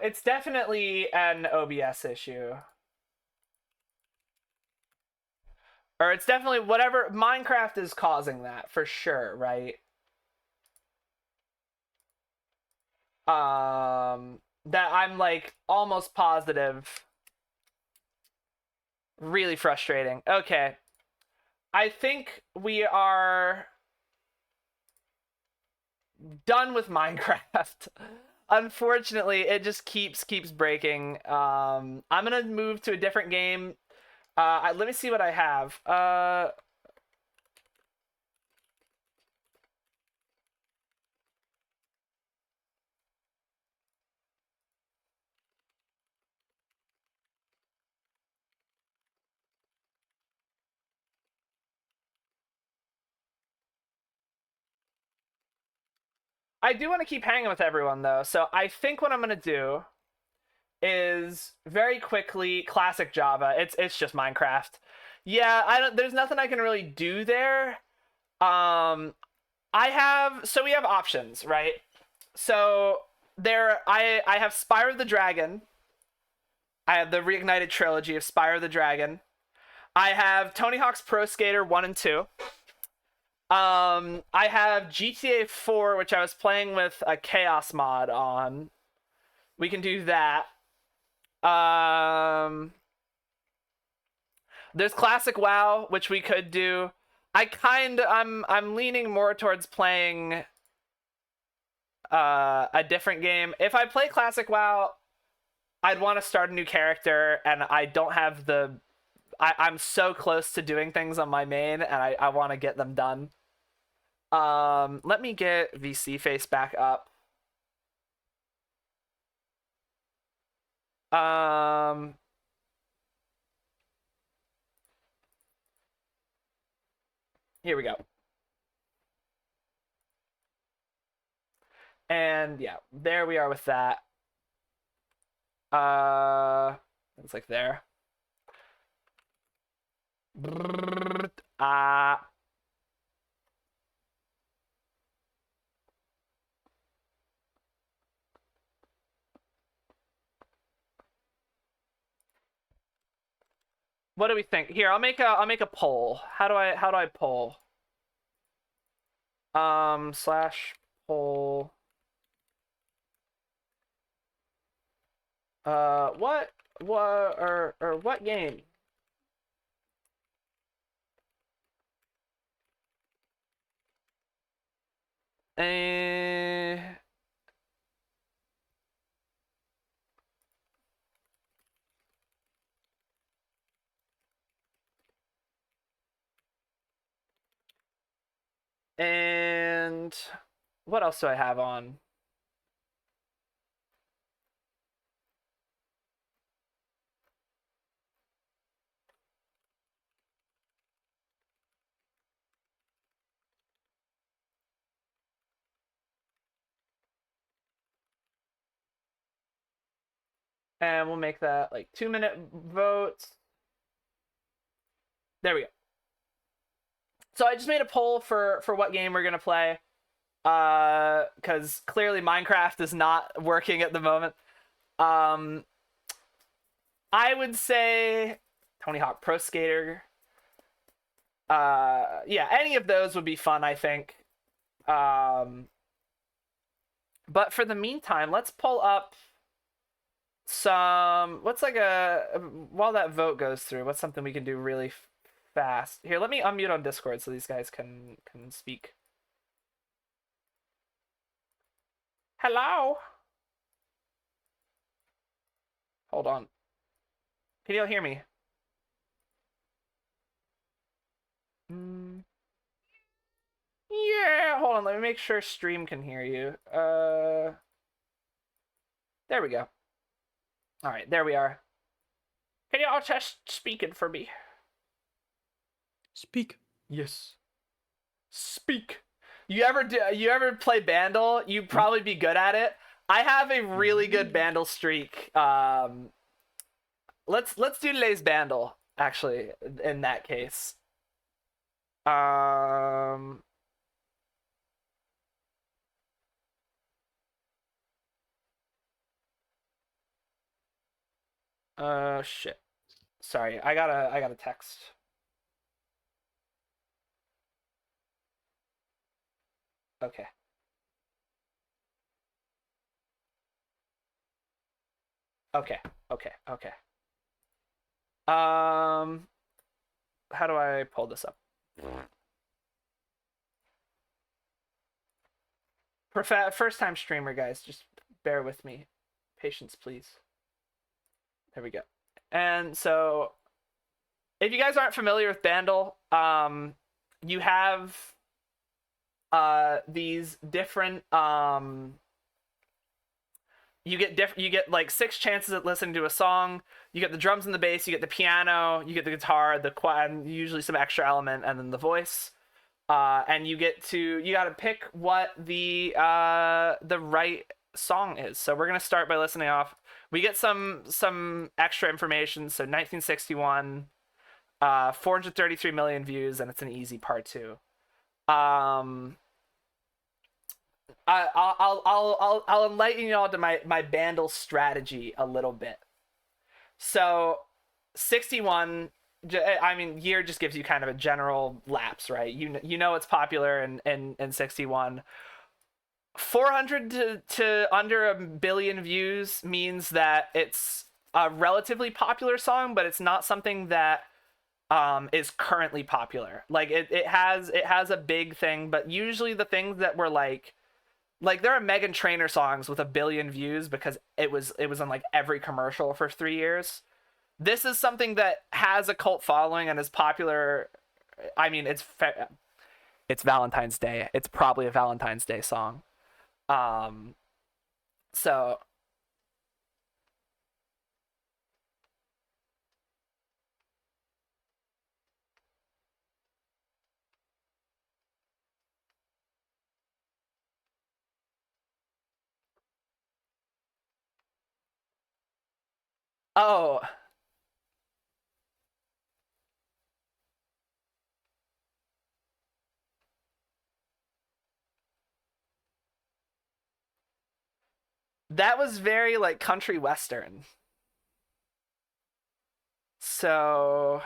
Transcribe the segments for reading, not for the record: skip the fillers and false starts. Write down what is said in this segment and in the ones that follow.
it's definitely an OBS issue. Or it's definitely whatever Minecraft is causing that for sure, right? That I'm like almost positive. Really frustrating. Okay. I think we are done with Minecraft. Unfortunately, it just keeps breaking. I'm gonna move to a different game. Let me see what I have. I do want to keep hanging with everyone though, so I think what I'm gonna do is very quickly classic Java. It's just Minecraft. Yeah, I don't. There's nothing I can really do there. Um, we have options, right? So I have Spyro the Dragon. I have the reignited trilogy of Spyro the Dragon. I have Tony Hawk's Pro Skater 1 and 2. I have GTA 4, which I was playing with a Chaos mod on. We can do that. Um, there's Classic WoW, which we could do. I'm leaning more towards playing a different game. If I play Classic WoW, I'd want to start a new character, and I don't have the. I'm so close to doing things on my main, and I want to get them done. Let me get VC face back up. Um, Here we go. And yeah, there we are with that. It's like there. Uh, what do we think? Here, I'll make a poll. How do I poll? Slash poll. What what game? Uh, and what else do I have on? And we'll make that like 2-minute votes. There we go. So I just made a poll for what game we're gonna play. Because clearly Minecraft is not working at the moment. Um, I would say Tony Hawk Pro Skater. Yeah, any of those would be fun, I think. Um, but for the meantime, let's pull up some. What's like a while that vote goes through? What's something we can do really fast? Here, let me unmute on Discord so these guys can speak. Hello. Hold on. Can you all hear me? Mm. Yeah, hold on. Let me make sure stream can hear you. There we go. All right, there we are. Can you all just speak it for me? Speak. Yes. Speak. You ever play Bandle? You'd probably be good at it. I have a really good Bandle streak. Let's do today's Bandle actually in that case. Um Shit. Sorry, I got a text. Okay. Okay. Okay. Okay. Um, how do I pull this up? First time streamer, guys. Just bear with me. Patience, please. There we go. And so, if you guys aren't familiar with Bandle, you have these different you get like 6 chances at listening to a song. You get the drums and the bass, you get the piano, you get the guitar, and usually some extra element, and then the voice. And you gotta pick what the right song is. So we're gonna start by listening off. We get some extra information. So 1961, 433 million views, and it's an easy part two. Um, I'll enlighten you all to my Bandle strategy a little bit. So 61, I mean, year just gives you kind of a general lapse, right? You know it's popular in 61. 400 to under a billion views means that it's a relatively popular song, but it's not something that is currently popular. Like it has a big thing, but usually the things that were like there are Meghan Trainor songs with a billion views because it was on like every commercial for 3 years. This is something that has a cult following and is popular. I mean, it's Valentine's Day. It's probably a Valentine's Day song. Um, so oh, that was very like country western. So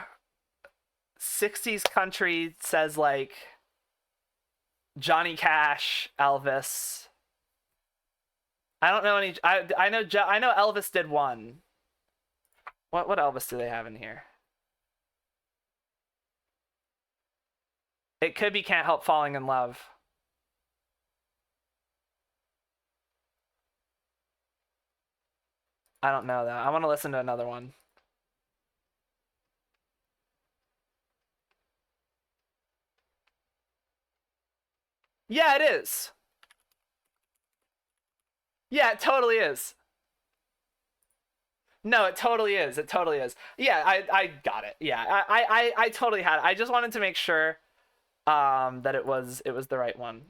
60s country says like Johnny Cash, Elvis. I don't know any. I know Elvis did one. What Elvis do they have in here? It could be Can't Help Falling in Love. I don't know that. I want to listen to another one. Yeah, it is. Yeah, it totally is. No, it totally is. It totally is. Yeah, I got it. Yeah, I totally had it. I just wanted to make sure that it was the right one.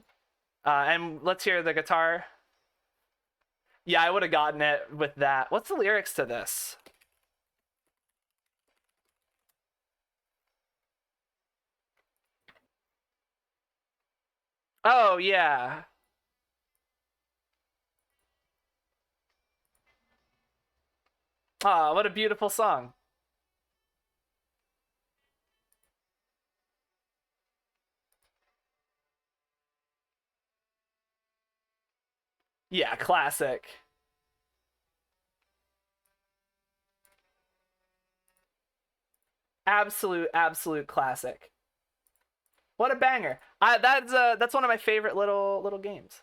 And let's hear the guitar. Yeah, I would have gotten it with that. What's the lyrics to this? Oh yeah. Ah, what a beautiful song. Yeah, classic. Absolute classic. What a banger. That's one of my favorite little games.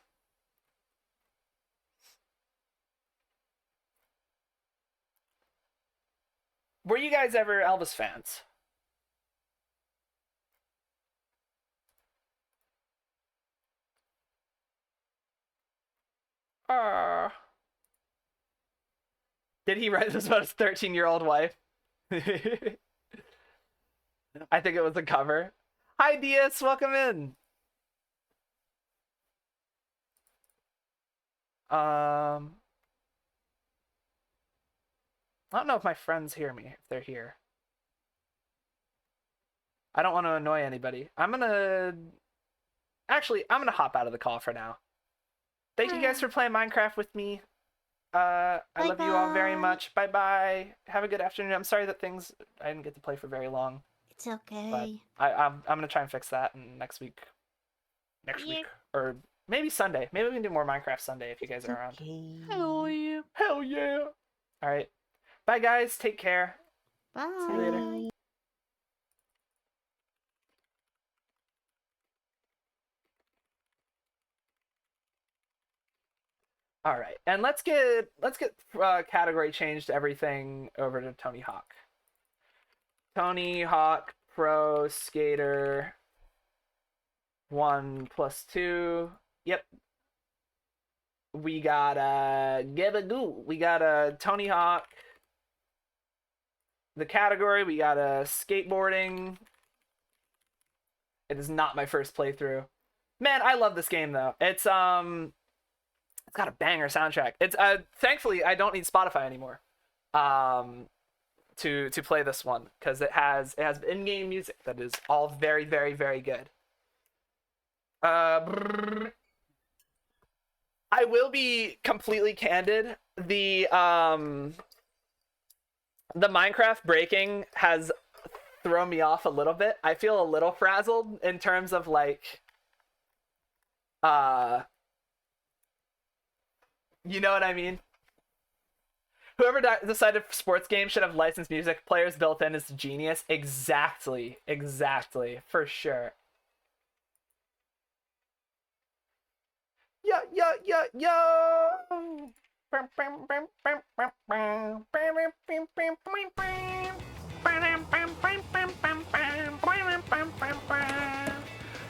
Were you guys ever Elvis fans? Uh, did he write this about his 13-year-old wife? I think it was a cover. Hi Diaz, welcome in. Um I don't know if my friends hear me, if they're here. I don't want to annoy anybody. I'm gonna hop out of the call for now. Thank you guys for playing Minecraft with me. I love you all very Bye-bye. much. Bye bye. Have a good afternoon. I'm sorry that I didn't get to play for very long, It's but okay. I'm gonna try and fix that next week. Next Yeah. week or maybe Sunday. Maybe we can do more Minecraft Sunday if you guys It's are around. okay. Hell yeah. Hell yeah. All right. Bye guys. Take care. Bye. See you later. All right, and let's get category changed to everything over to Tony Hawk. Tony Hawk Pro Skater 1+2. Yep. We got Gebagoo. We got a Tony Hawk. The category, we got a skateboarding. It is not my first playthrough. Man, I love this game though. It's got a banger soundtrack. It's thankfully I don't need Spotify anymore. To play this one because it has in-game music that is all very very very good. I will be completely candid. The Minecraft breaking has thrown me off a little bit. I feel a little frazzled in terms of like you know what I mean? Whoever decided sports games should have licensed music players built in is genius. Exactly. Exactly. For sure. Yo, yo, yo, yo!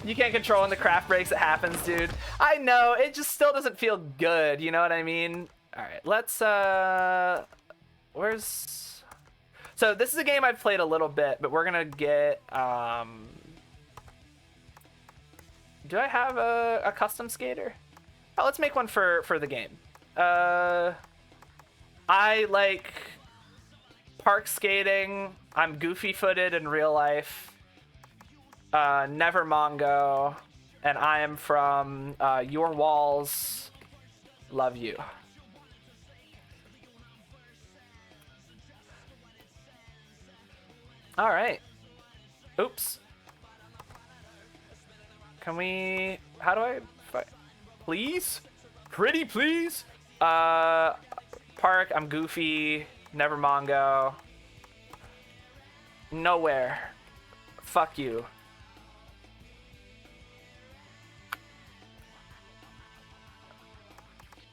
You can't control when the craft breaks, it happens, dude. I know, it just still doesn't feel good, you know what I mean? Alright, let's, where's... So, this is a game I've played a little bit, but we're gonna get, do I have a custom skater? Oh, let's make one for the game. I like park skating. I'm goofy-footed in real life. Never Mongo. And I am from Your Walls. Love you. All right. Oops. Can we... How do I... Please? Pretty please? Park, I'm goofy. Never Mongo. Nowhere. Fuck you.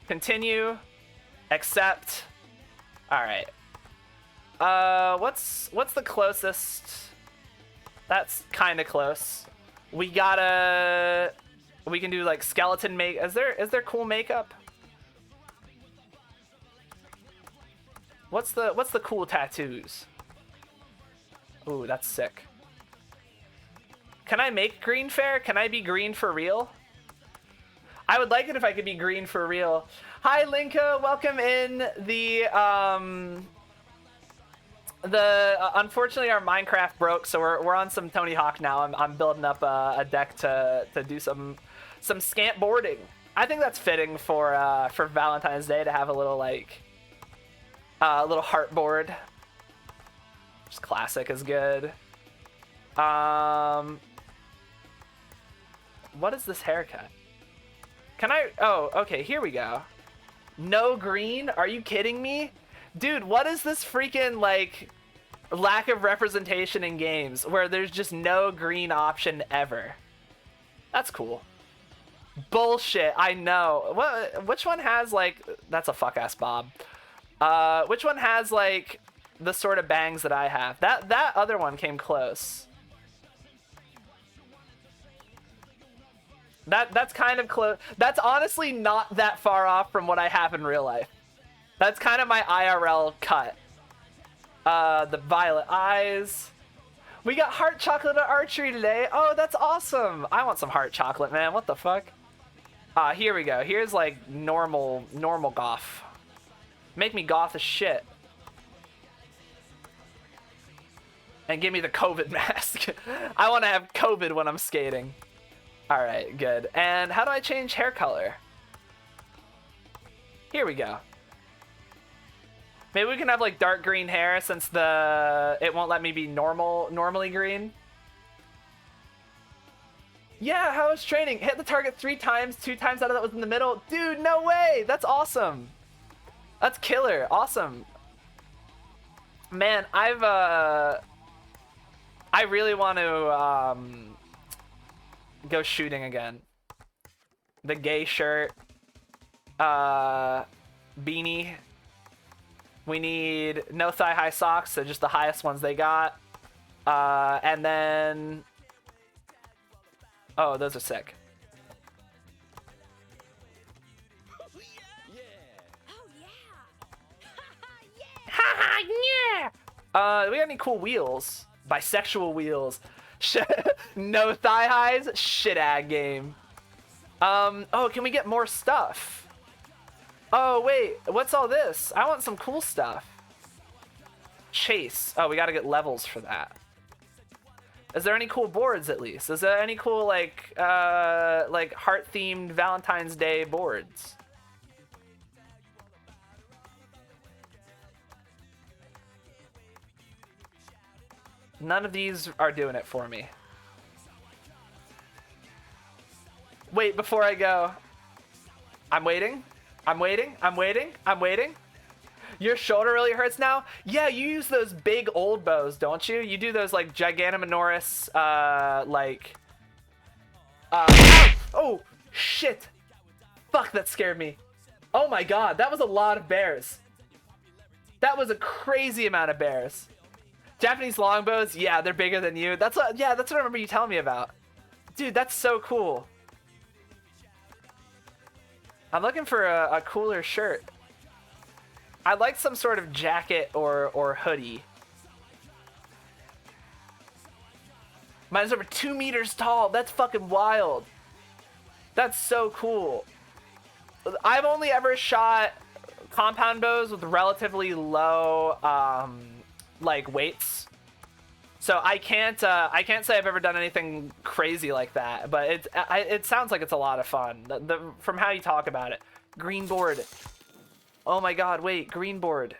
Continue. Accept. Alright. What's the closest? That's kinda close. We gotta... We can do like skeleton make. Is there cool makeup? What's the cool tattoos? Ooh, that's sick. Can I make green fair? Can I be green for real? I would like it if I could be green for real. Hi Linka, welcome in. Unfortunately our Minecraft broke, so we're on some Tony Hawk now. I'm building up a deck to do some scant boarding. I think that's fitting for Valentine's Day to have a little like little heart board. Just classic is good. What is this haircut? Can I? Oh, okay. Here we go. No green? Are you kidding me, dude? What is this freaking like lack of representation in games where there's just no green option ever? That's cool. Bullshit, I know. Which one has like... That's a fuck-ass Bob. Which one has like the sort of bangs that I have? That other one came close. That's kind of close. That's honestly not that far off from what I have in real life. That's kind of my IRL cut. The violet eyes. We got heart chocolate at archery today. Oh, that's awesome. I want some heart chocolate, man. What the fuck? Here we go. Here's like normal goth. Make me goth as shit. And give me the COVID mask. I want to have COVID when I'm skating. Alright, good. And how do I change hair color? Here we go. Maybe we can have like dark green hair since it won't let me be normally green. Yeah, how was training? Hit the target 3 times, 2 times out of that was in the middle. Dude, no way! That's awesome. That's killer. Awesome. Man, I really want to go shooting again. The gay shirt. Beanie. We need no thigh-high socks, so just the highest ones they got. And then... Oh, those are sick. Haha, yeah! We got any cool wheels? Bisexual wheels. No thigh-highs? Shit-ag game. Oh, can we get more stuff? Oh, wait, what's all this? I want some cool stuff. Chase. Oh, we gotta get levels for that. Is there any cool boards, at least? Is there any cool, like heart-themed Valentine's Day boards? None of these are doing it for me. Wait, before I go. I'm waiting. I'm waiting. I'm waiting. I'm waiting. Your shoulder really hurts now? Yeah, you use those big old bows, don't you? You do those, like, Gigantomenoris, oh, shit. Fuck, that scared me. Oh my god, that was a lot of bears. That was a crazy amount of bears. Japanese longbows, yeah, they're bigger than you. That's what I remember you telling me about. Dude, that's so cool. I'm looking for a cooler shirt. I'd like some sort of jacket or hoodie. Mine's over 2 meters tall. That's fucking wild. That's so cool. I've only ever shot compound bows with relatively low like weights. So I can't say I've ever done anything crazy like that, but it sounds like it's a lot of fun. From how you talk about it. Green board. Oh my god, wait, green board.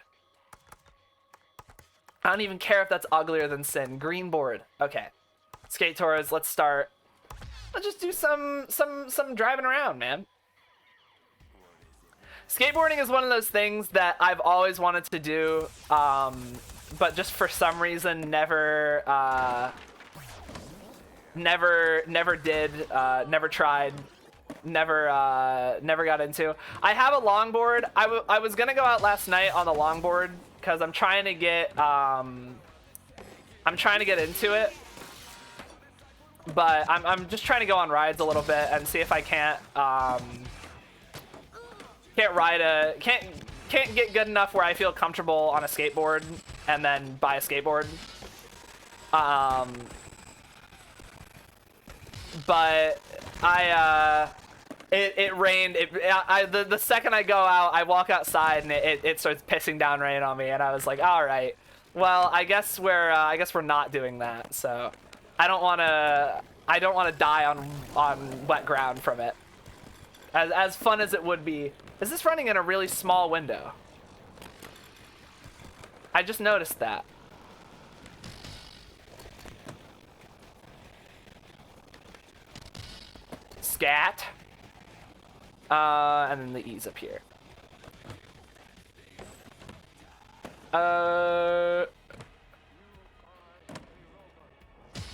I don't even care if that's uglier than sin. Green board. Okay. Skate tours, let's start. Let's just do some driving around, man. Skateboarding is one of those things that I've always wanted to do, but just for some reason never did, never tried. Never got into. I have a longboard. I was gonna go out last night on the longboard because I'm trying to get into it, but I'm just trying to go on rides a little bit and see if I can't get good enough where I feel comfortable on a skateboard and then buy a skateboard. But it rained. The second I go out, I walk outside and it starts pissing down rain on me, and I was like, all right, well, I guess we're not doing that. So I don't want to die on wet ground from it. As fun as it would be. Is this running in a really small window? I just noticed that. Scat. And then the E's up here.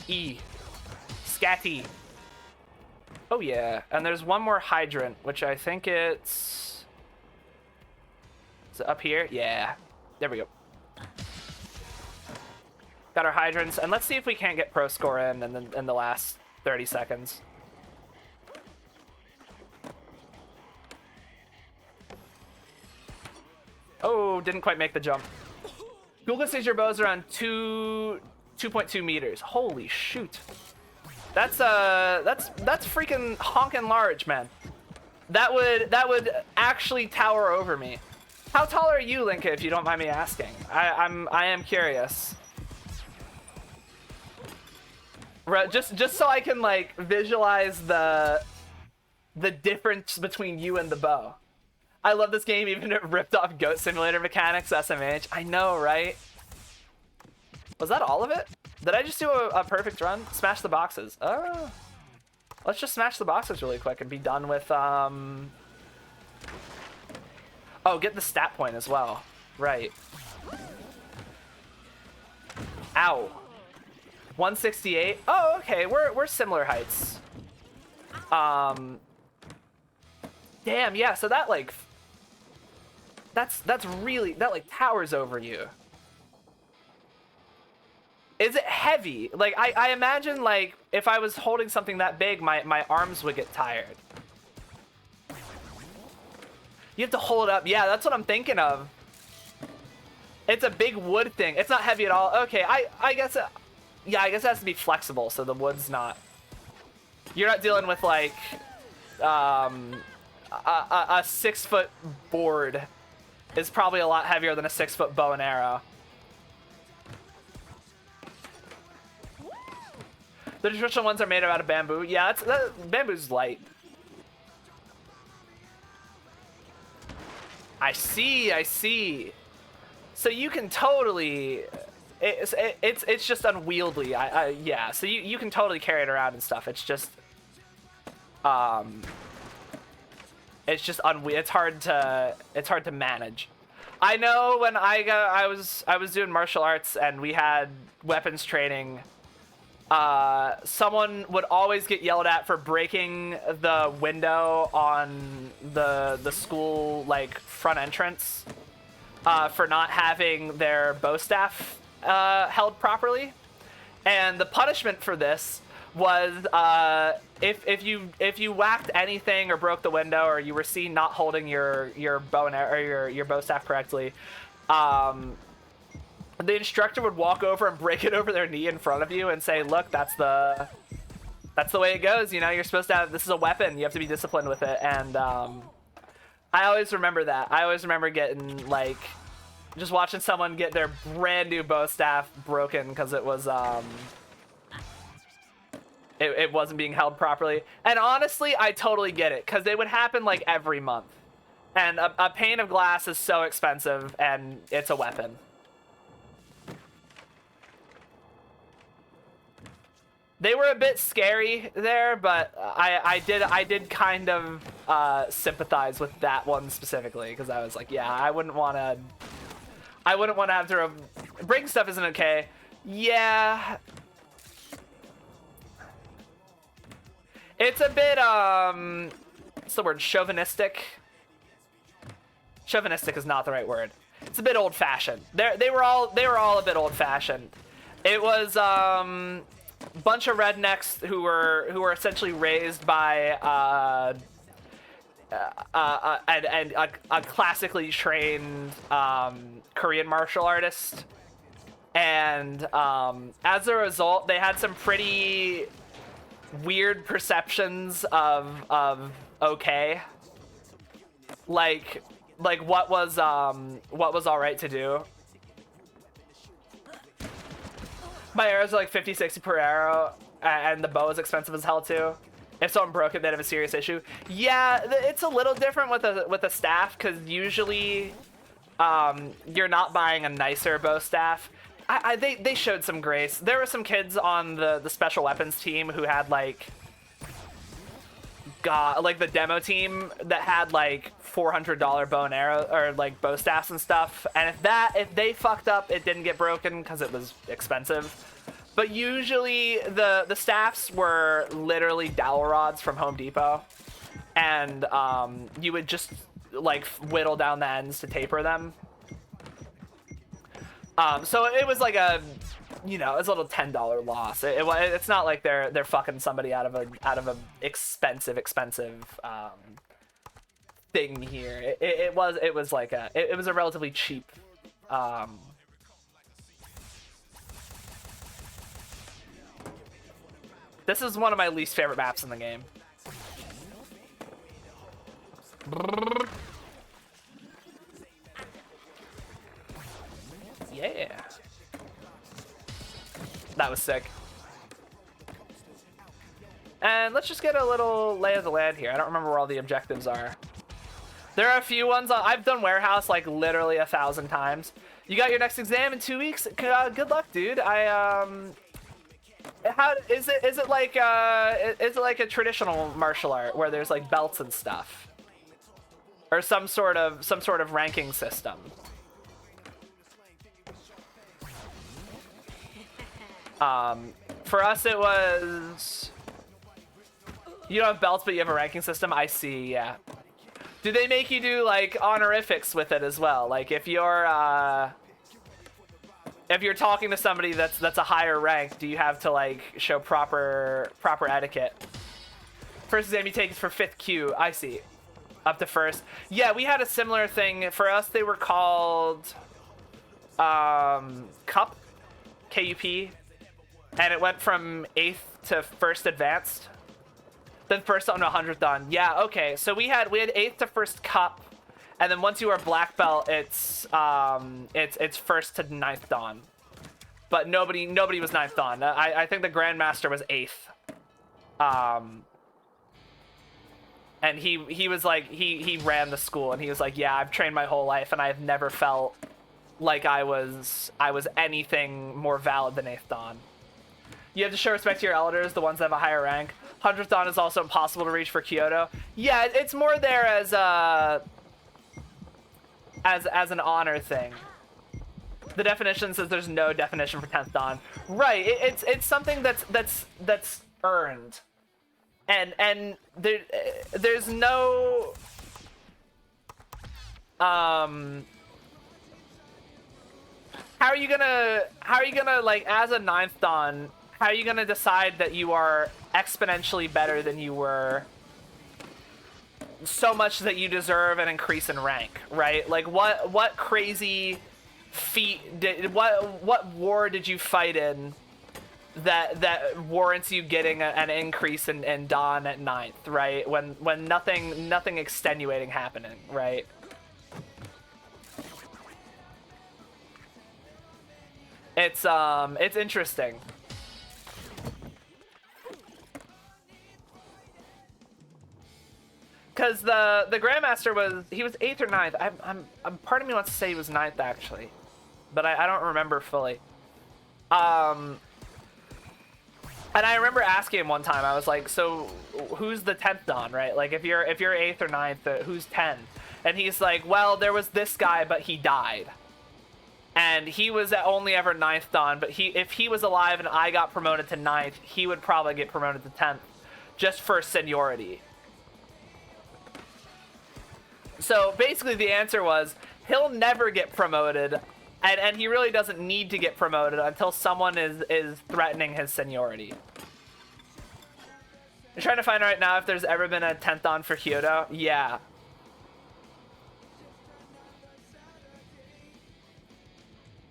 E. Scatty. Oh yeah, and there's one more hydrant, which I think it's... Is it up here? Yeah. There we go. Got our hydrants, and let's see if we can't get pro score in the last 30 seconds. Oh, didn't quite make the jump. Google says your bow's around 2.2 meters. Holy shoot. That's freaking honking large, man. That would actually tower over me. How tall are you, Linka, if you don't mind me asking? I am curious. Just so I can like visualize the difference between you and the bow. I love this game, even if it ripped off Goat Simulator mechanics, SMH. I know, right? Was that all of it? Did I just do a perfect run? Smash the boxes. Oh. Let's just smash the boxes really quick and be done with, Oh, get the stat point as well. Right. Ow. 168. Oh, okay. We're similar heights. Damn, yeah, so that, like... That's really... That, like, towers over you. Is it heavy? Like, I imagine, like, if I was holding something that big, my arms would get tired. You have to hold it up. Yeah, that's what I'm thinking of. It's a big wood thing. It's not heavy at all. Okay, I guess... yeah, I guess it has to be flexible, so the wood's not... You're not dealing with, like... a 6-foot board is probably a lot heavier than a 6-foot bow and arrow. The traditional ones are made out of bamboo. Yeah, bamboo's light. I see. So you can totally... It's just unwieldy. Yeah, so you can totally carry it around and stuff. It's just... It's just it's hard to manage. I know when I was doing martial arts and we had weapons training, someone would always get yelled at for breaking the window on the school, like, front entrance, for not having their bow staff held properly. And the punishment for this was if you whacked anything or broke the window or you were seen not holding your bow and arrow, or your bow staff correctly, the instructor would walk over and break it over their knee in front of you and say, "Look, that's the way it goes. You know, you're supposed to have, this is a weapon. You have to be disciplined with it." And I always remember that. I always remember getting, like, just watching someone get their brand new bow staff broken because it was it wasn't being held properly. And honestly, I totally get it, because it would happen like every month. And a pane of glass is so expensive, and it's a weapon. They were a bit scary there, but I did kind of sympathize with that one specifically, because I was like, yeah, I wouldn't want to have to breaking stuff isn't okay. Yeah. It's a bit, what's the word? Chauvinistic? Chauvinistic is not the right word. It's a bit old-fashioned. They were all a bit old-fashioned. It was, bunch of rednecks who were essentially raised by, a classically trained, Korean martial artist. And, as a result, they had some pretty weird perceptions of okay, like what was all right to do. My arrows are like 50-60 per arrow, and the bow is expensive as hell too. If someone broke it, they'd have a serious issue. Yeah, it's a little different with a staff, because usually you're not buying a nicer bow staff. They showed some grace. There were some kids on the special weapons team who had, like, the demo team that had, like, $400 bow and arrow, or, like, bow staffs and stuff. And if they fucked up, it didn't get broken because it was expensive. But usually the staffs were literally dowel rods from Home Depot, and you would just, like, whittle down the ends to taper them. So it was like a, you know, it's a little $10 loss. It's not like they're fucking somebody out of a expensive thing here. It was like it was a relatively cheap. This is one of my least favorite maps in the game. Yeah. That was sick. And let's just get a little lay of the land here. I don't remember where all the objectives are. There are a few ones. I've done warehouse like literally 1,000 times. You got your next exam in 2 weeks. Good luck, dude. How is it? Is it like a traditional martial art where there's like belts and stuff, or some sort of ranking system? For us, it was. You don't have belts, but you have a ranking system. I see. Yeah. Do they make you do like honorifics with it as well? Like if you're talking to somebody that's a higher rank, do you have to like show proper etiquette? First exam you take is for 5th Q. I see. Up to 1st. Yeah, we had a similar thing. For us, they were called Cup, KUP, and it went from 8th to 1st advanced. Then 1st on 100th done. Yeah, okay. So we had 8th to 1st Cup, and then once you are black belt, it's 1st to 9th dan. But nobody was 9th dan. I think the Grandmaster was 8th. And he was like he ran the school, and he was like, yeah, I've trained my whole life, and I've never felt like I was anything more valid than 8th dan. You have to show respect to your elders, the ones that have a higher rank. 100th dan is also impossible to reach for Kyoto. Yeah, it's more there as an honor thing. The definition says there's no definition for 10th dan. Right, it's something that's earned. And there's no how are you gonna like as a 9th dan, how are you gonna decide that you are exponentially better than you were so much that you deserve an increase in rank, right? Like what crazy feat what war did you fight in that warrants you getting an increase in dan at 9th, right? When nothing extenuating happening, right? It's interesting. Because the Grandmaster was 8th or 9th. I'm part of me wants to say he was 9th actually, but I don't remember fully. And I remember asking him one time. I was like, "So who's the 10th dan, right? Like if you're 8th or 9th, who's 10?" And he's like, "Well, there was this guy, but he died, and he was only ever 9th dan. But if he was alive and I got promoted to 9th, he would probably get promoted to 10th, just for seniority." So basically the answer was he'll never get promoted, and he really doesn't need to get promoted until someone is threatening his seniority. I'm trying to find right now if there's ever been a 10th dan for Kyoto. Yeah.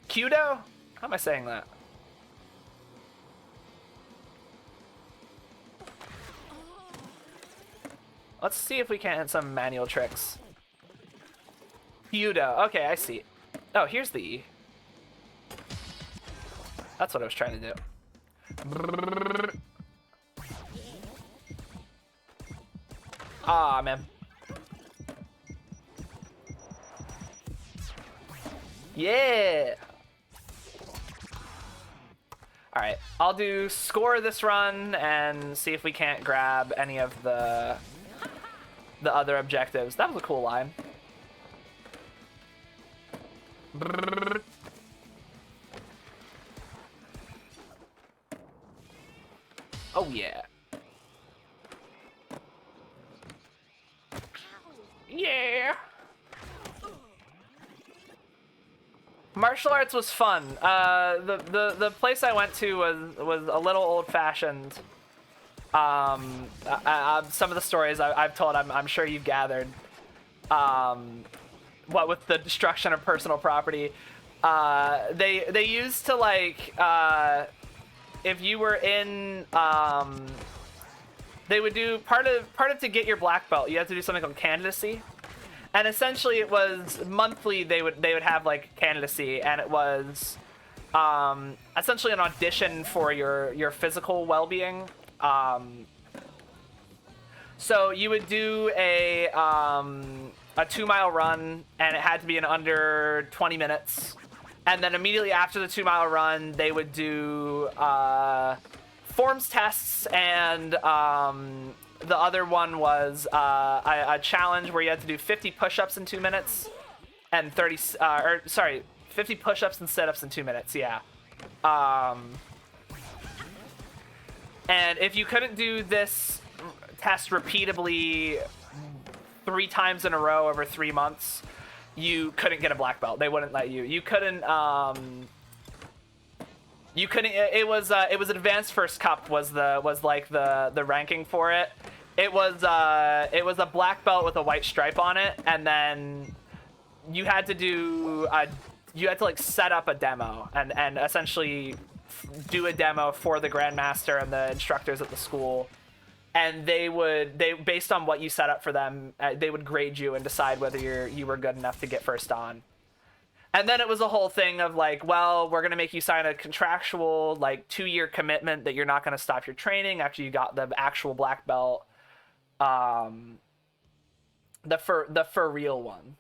Kyoto? How am I saying that? Let's see if we can hit some manual tricks. Kyoto. Okay, I see. Oh, here's the E. That's what I was trying to do. Ah, man. Yeah. All right, I'll do score this run and see if we can't grab any of the other objectives. That was a cool line. Oh yeah. Yeah. Martial arts was fun. The place I went to was a little old-fashioned. Some of the stories I've told, I'm sure you've gathered. What with the destruction of personal property, they used to like if you were in they would do part of to get your black belt, you have to do something called candidacy. And essentially it was monthly they would have like candidacy, and it was essentially an audition for your physical well-being. So you would do a 2-mile run, and it had to be in under 20 minutes. And then immediately after the 2-mile run, they would do forms tests, and the other one was a challenge where you had to do 50 push-ups in 2 minutes, and 50 push-ups and sit-ups in 2 minutes. Yeah. And if you couldn't do this test repeatedly 3 times in a row over 3 months, you couldn't get a black belt. They wouldn't let you. You couldn't. You couldn't. It was advanced first cup was like the ranking for it. It was a black belt with a white stripe on it, and then you had to like set up a demo and essentially do a demo for the grandmaster and the instructors at the school, and they based on what you set up for them, they would grade you and decide whether you were good enough to get first on. And then it was a whole thing of like, well, we're gonna make you sign a contractual like 2-year commitment that you're not gonna stop your training after you got the actual black belt, the for real one.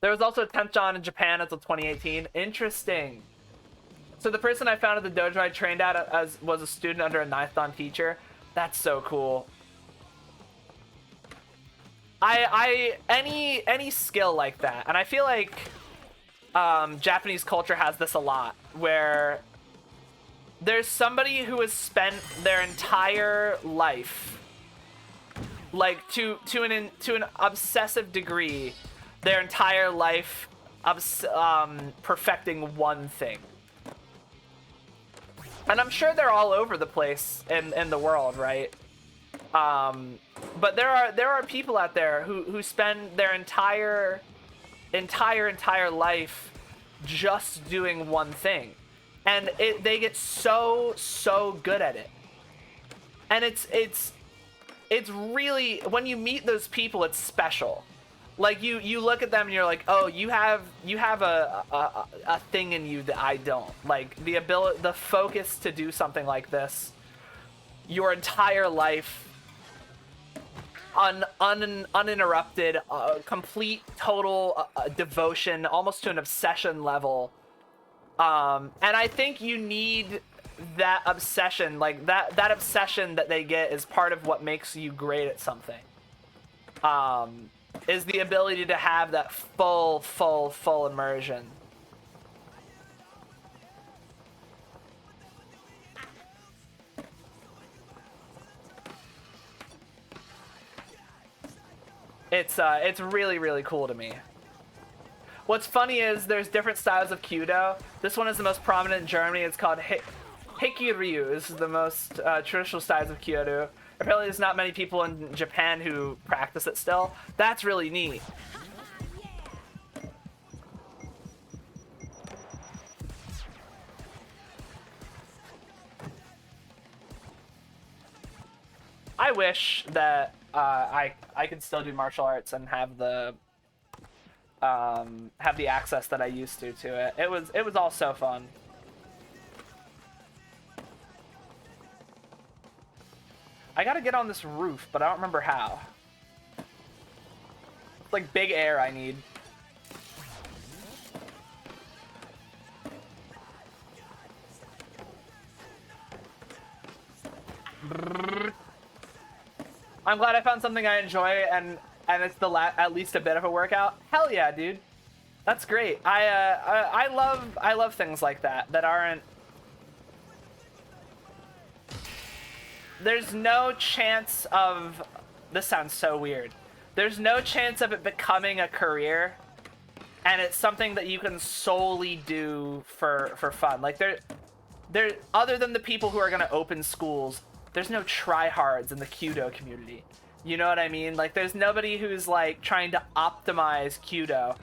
There was also a 10th John in Japan until 2018. Interesting. So the person I found at the dojo I trained at was a student under a 9th Dan teacher. That's so cool. Any skill like that, and I feel like Japanese culture has this a lot, where there's somebody who has spent their entire life, like to an obsessive degree, their entire life perfecting one thing. And I'm sure they're all over the place in the world, right? But there are people out there who spend their entire life just doing one thing, and they get so good at it. And it's really, when you meet those people, it's special. Like you look at them and you're like, oh, you have a thing in you that I don't. Like the focus to do something like this your entire life, uninterrupted, complete, total devotion, almost to an obsession level. And I think you need that obsession, like that obsession that they get is part of what makes you great at something. Is the ability to have that full immersion. It's really cool to me. What's funny is there's different styles of Kyudo. This one is the most prominent in Germany. It's called Hikiryu. This is the most traditional styles of Kyudo. Apparently there's not many people in Japan who practice it still. That's really neat. I wish that I could still do martial arts and have the access that I used to it. It was all so fun. I gotta get on this roof, but I don't remember how. It's like big air I need. I'm glad I found something I enjoy and it's at least a bit of a workout. Hell yeah, dude. That's great. I love things like that aren't. There's no chance of, this sounds so weird. There's no chance of it becoming a career, and it's something that you can solely do for fun. Like there other than the people who are gonna open schools, there's no tryhards in the Kyudo community. You know what I mean? Like there's nobody who's like trying to optimize Kyudo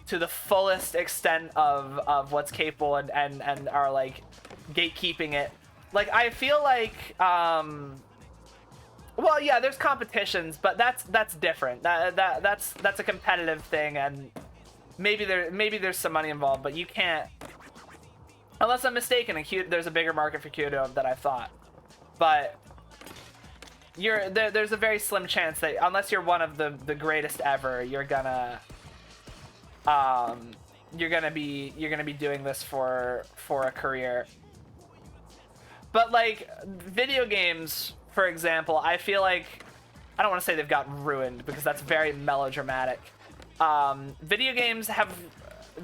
to the fullest extent of what's capable and are like gatekeeping it. Like I feel like well, yeah, there's competitions, but that's different. That's a competitive thing, and maybe there's some money involved, but you can't. Unless I'm mistaken, and there's a bigger market for Kyoto than I thought. But there's a very slim chance that unless you're one of the greatest ever, you're gonna be doing this for a career. But like video games, for example, I feel like I don't want to say they've gotten ruined because that's very melodramatic. Video games have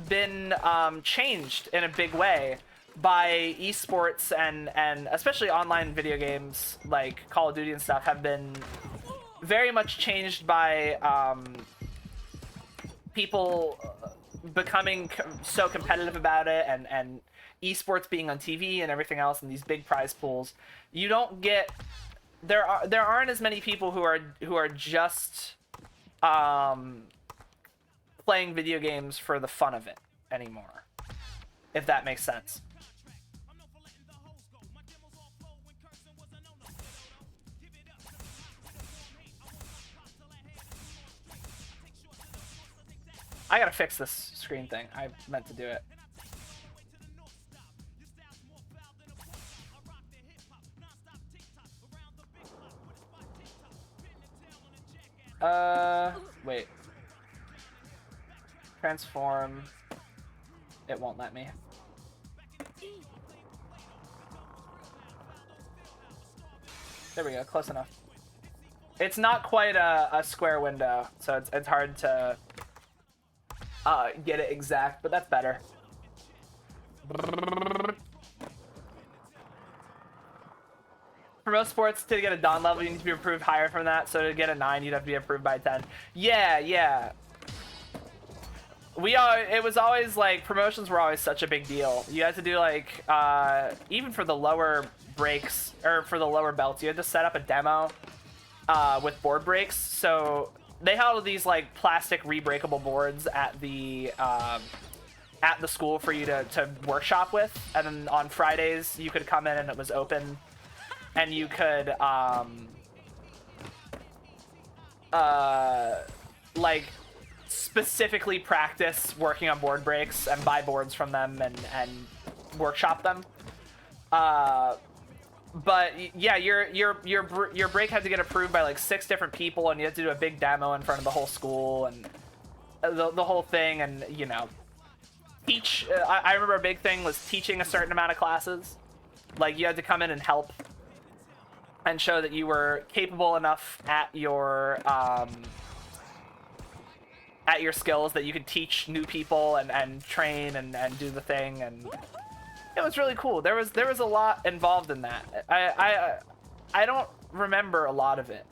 been changed in a big way by esports, and especially online video games like Call of Duty and stuff have been very much changed by people becoming so competitive about it, and esports being on TV and everything else, and these big prize pools. You don't get there aren't as many people who are just playing video games for the fun of it anymore, if that makes sense. I gotta fix this screen thing. I meant to do it. Wait. Transform. It won't let me. There we go, close enough. It's not quite a square window, so it's hard to get it exact, but that's better. For most sports, to get a Dawn level, you need to be approved higher from that. So to get a 9, you'd have to be approved by 10. Yeah. It was always like, promotions were always such a big deal. You had to do like, even for the lower breaks, or for the lower belts, you had to set up a demo with board breaks. So they held these like plastic re-breakable boards at the school for you to workshop with, and then on Fridays you could come in and it was open, and you could like specifically practice working on board breaks and buy boards from them and workshop them. But yeah, your break had to get approved by like 6 different people, and you had to do a big demo in front of the whole school and the whole thing, and you know, teach. I remember a big thing was teaching a certain amount of classes. Like you had to come in and help and show that you were capable enough at your skills that you could teach new people and train and do the thing, and it was really cool. There was a lot involved in that. I don't remember a lot of it,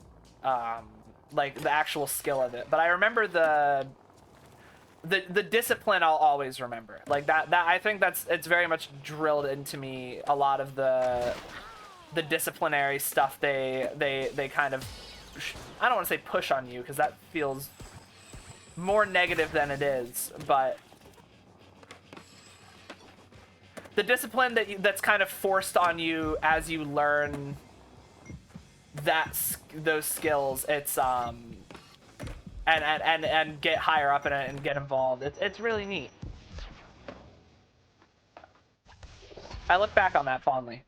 like the actual skill of it, but I remember the discipline. I'll always remember like that. I think it's very much drilled into me. A lot of the disciplinary stuff they kind of, I don't want to say push on you because that feels more negative than it is, but the discipline that's kind of forced on you as you learn those skills, it's and get higher up in it and get involved. It's really neat. I look back on that fondly.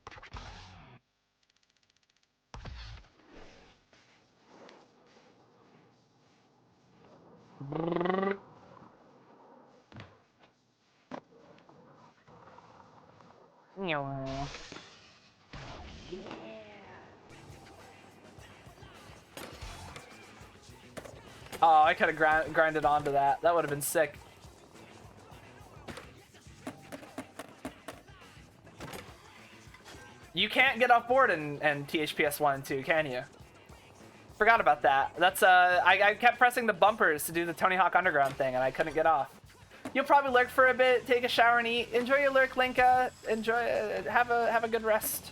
Oh, I could have grinded onto that. That would have been sick. You can't get off board in THPS 1 and 2, can you? Forgot about that. That's I kept pressing the bumpers to do the Tony Hawk Underground thing, and I couldn't get off. You'll probably lurk for a bit, take a shower and eat. Enjoy your lurk, Linka. Enjoy. Have a good rest.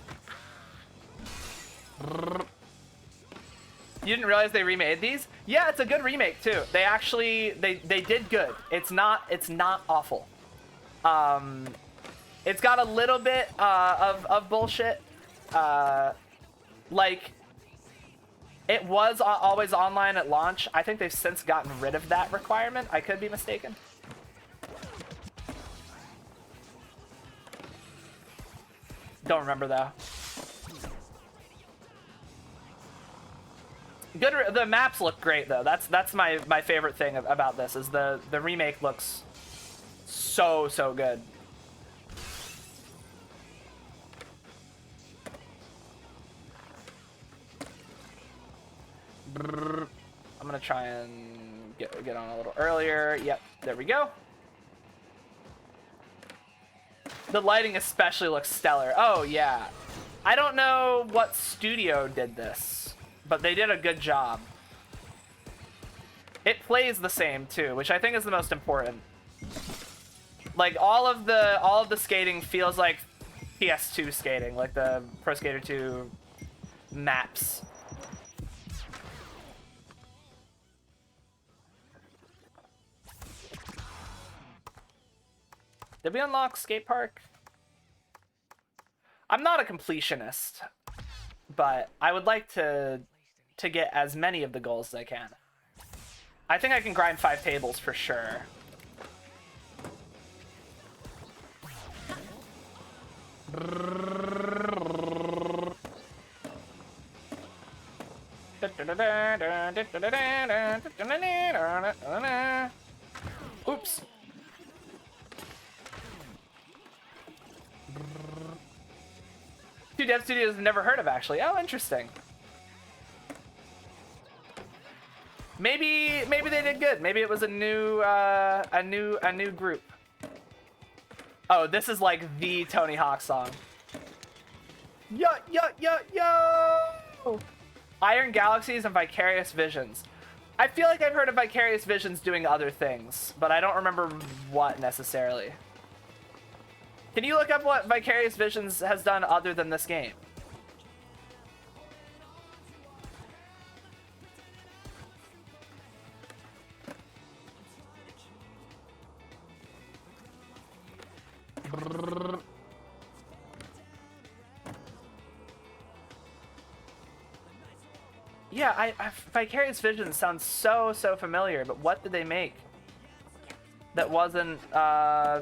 You didn't realize they remade these? Yeah, it's a good remake too. They actually they did good. It's not awful. It's got a little bit of bullshit. Like, it was always online at launch. I think they've since gotten rid of that requirement. I could be mistaken. Don't remember though. Good. The maps look great though. That's my favorite thing about this is the remake looks so good. I'm gonna try and get on a little earlier. Yep, there we go. The lighting especially looks stellar. Oh yeah. I don't know what studio did this, but they did a good job. It plays the same too, which I think is the most important. Like all of the skating feels like PS2 skating, like the Pro Skater 2 maps. Did we unlock skate park? I'm not a completionist, but I would like to get as many of the goals as I can. I think I can grind 5 tables for sure. Oops. Two dev studios I've never heard of actually. Oh, interesting. Maybe they did good. Maybe it was a new group. Oh, this is like the Tony Hawk song. Yo yo yo yo. Iron Galaxies and Vicarious Visions. I feel like I've heard of Vicarious Visions doing other things, but I don't remember what necessarily. Can you look up what Vicarious Visions has done other than this game? Yeah, Vicarious Visions sounds so familiar, but what did they make that wasn't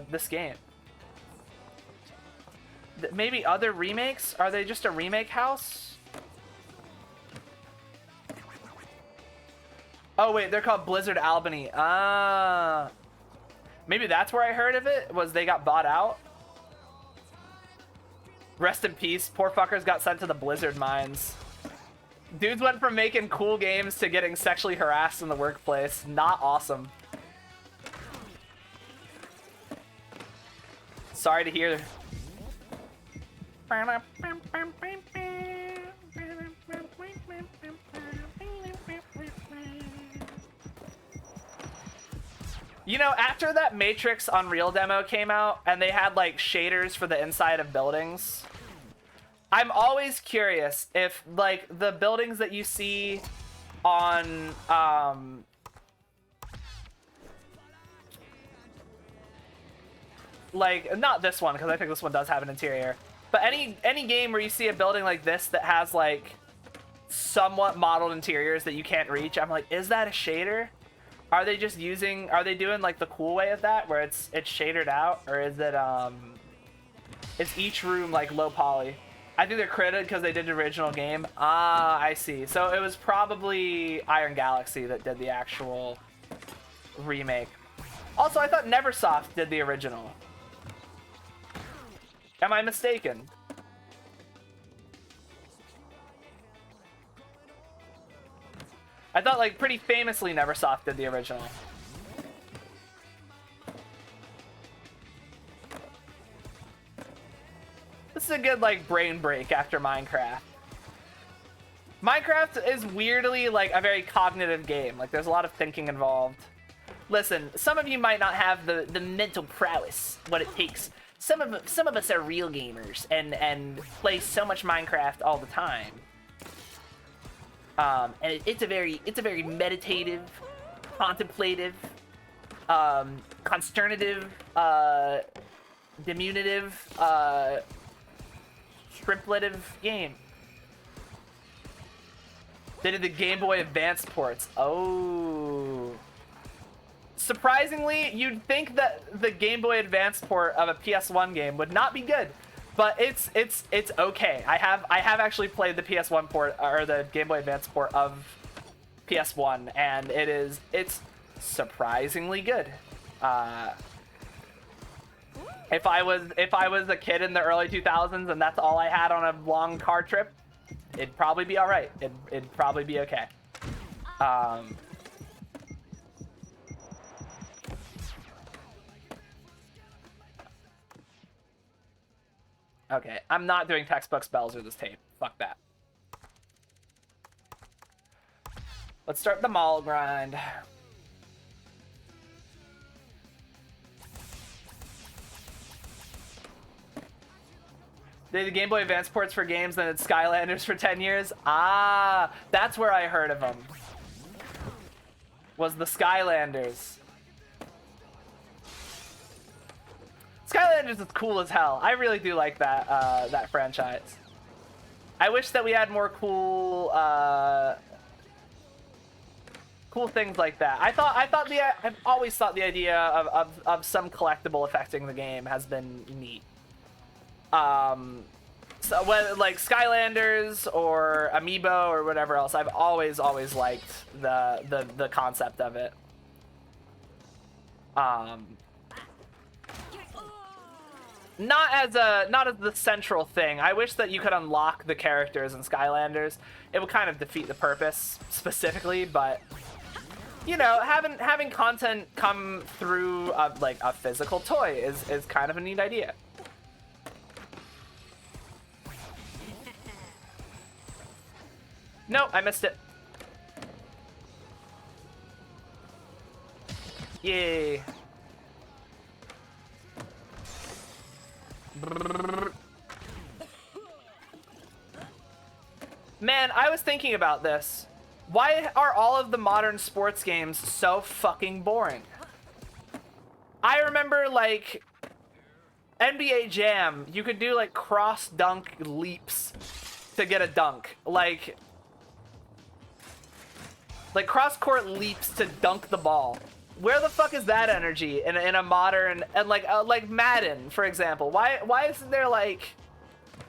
this game? Maybe other remakes? Are they just a remake house? Oh wait, they're called Blizzard Albany. Ah. Maybe that's where I heard of it, was they got bought out. Rest in peace, poor fuckers got sent to the Blizzard mines. Dudes went from making cool games to getting sexually harassed in the workplace. Not awesome. Sorry to hear. You know, after that Matrix Unreal demo came out and they had like shaders for the inside of buildings, I'm always curious if like the buildings that you see on like not this one because I think this one does have an interior, but any game where you see a building like this that has like somewhat modeled interiors that you can't reach, I'm like, is that a shader? Are they doing like the cool way of that where it's shadered out, or is it is each room like low poly? I think they're credited because they did the original game. Ah, I see. So it was probably Iron Galaxy that did the actual remake. Also, I thought Neversoft did the original. Am I mistaken? I thought, like, pretty famously Neversoft did the original. This is a good, like, brain break after Minecraft. Minecraft is weirdly, like, a very cognitive game. Like, there's a lot of thinking involved. Listen, some of you might not have the mental prowess, what it takes. Some of us are real gamers and play so much Minecraft all the time. And it's a very meditative, contemplative, consternative, diminutive, shrimplative game. They did the Game Boy Advance ports. Oh. Surprisingly, you'd think that the Game Boy Advance port of a PS1 game would not be good. but it's okay. I have actually played the PS1 port or the Game Boy Advance port of PS1, and it's surprisingly good. If I was a kid in the early 2000s and that's all I had on a long car trip, it'd probably be all right. It'd probably be okay. Okay, I'm not doing textbook spells or this tape. Fuck that. Let's start the mall grind. The Game Boy Advance ports for games, then it's Skylanders for 10 years. Ah, that's where I heard of them. Was the Skylanders. Skylanders is cool as hell. I really do like that that franchise. I wish that we had more cool cool things like that. I've always thought the idea of some collectible affecting the game has been neat. So whether like Skylanders or Amiibo or whatever else, I've always liked the concept of it. Not as the central thing. I wish that you could unlock the characters in Skylanders. It would kind of defeat the purpose specifically, but you know, having content come through like a physical toy is kind of a neat idea. No, I missed it. Yay. Man, I was thinking about this. Why are all of the modern sports games so fucking boring? I remember, like, NBA Jam, you could do, like, cross-dunk leaps to get a dunk. Like cross-court leaps to dunk the ball. Where the fuck is that energy in a modern, and like Madden, for example? Why isn't there like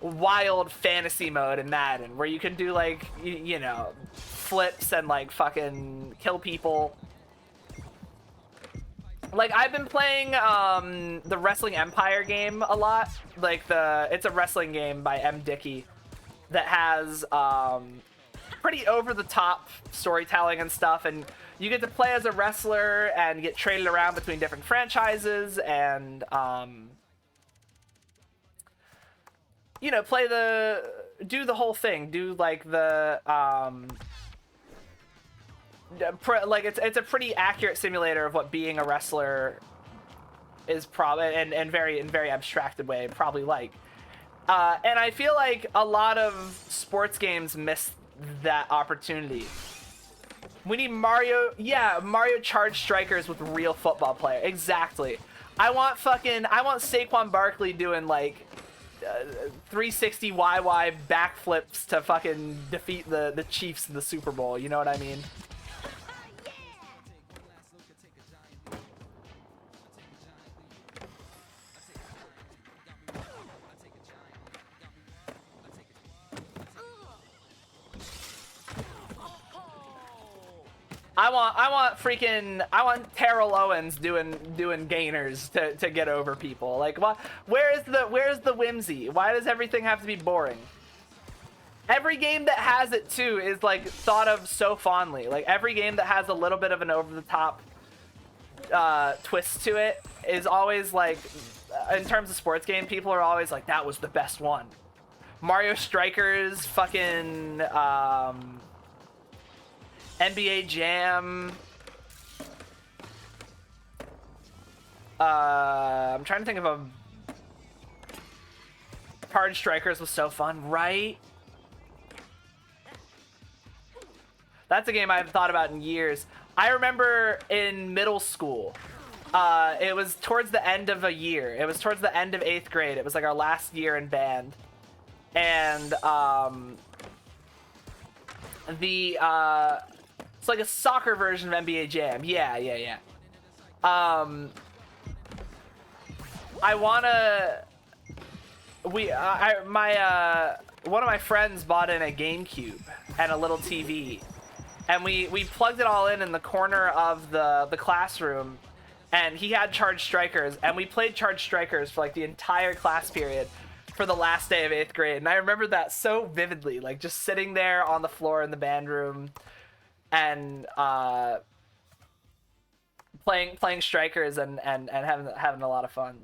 wild fantasy mode in Madden where you can do like you know, flips and like fucking kill people? Like I've been playing the Wrestling Empire game a lot. Like it's a wrestling game by M. Dickey that has pretty over-the-top storytelling and stuff, and you get to play as a wrestler and get traded around between different franchises and, you know, do the whole thing. Do, like, like, it's a pretty accurate simulator of what being a wrestler is probably, and very abstracted way, probably like. And I feel like a lot of sports games miss that opportunity. We need Mario Charged Strikers with real football player. Exactly. I want Saquon Barkley doing like 360 YY backflips to fucking defeat the Chiefs in the Super Bowl. You know what I mean? I want Terrell Owens doing gainers to get over people. Like, what? Where's the whimsy? Why does everything have to be boring? Every game that has it too is like thought of so fondly. Like every game that has a little bit of an over the top twist to it is always like, in terms of sports game, people are always like, that was the best one. Mario Strikers, fucking NBA Jam. I'm trying to think of a... Charged Strikers was so fun, right? That's a game I haven't thought about in years. I remember in middle school, it was towards the end of a year. It was towards the end of 8th grade. It was like our last year in band. And it's like a soccer version of NBA Jam. Yeah. one of my friends bought in a GameCube and a little TV, and we plugged it all in the corner of the classroom, and he had Charged Strikers, and we played Charged Strikers for like the entire class period for the last day of 8th grade. And I remember that so vividly, like just sitting there on the floor in the band room and playing Strikers and having a lot of fun.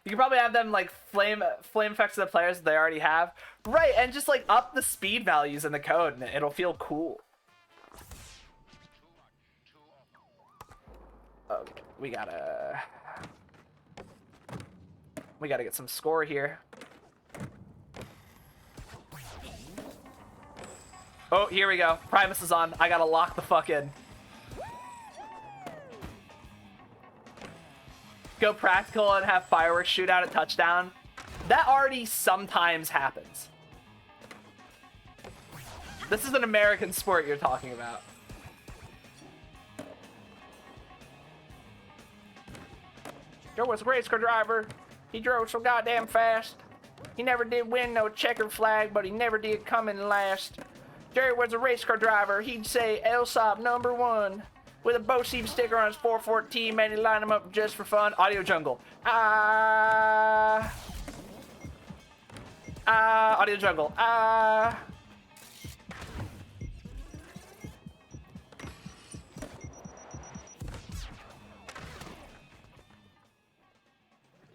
You can probably have them like flame effects to the players that they already have, right? And just like up the speed values in the code, and it'll feel cool. Okay, we gotta get some score here. Oh, here we go. Primus is on. I gotta lock the fuck in. Go practical and have fireworks shootout at touchdown. That already sometimes happens. This is an American sport you're talking about. Joe was a race car driver. He drove so goddamn fast. He never did win no checkered flag, but he never did come in last. Jerry was a race car driver. He'd say El Saab #1. With a Bo Seep sticker on his 414, man, he lined him up just for fun. Audio Jungle. Audio Jungle.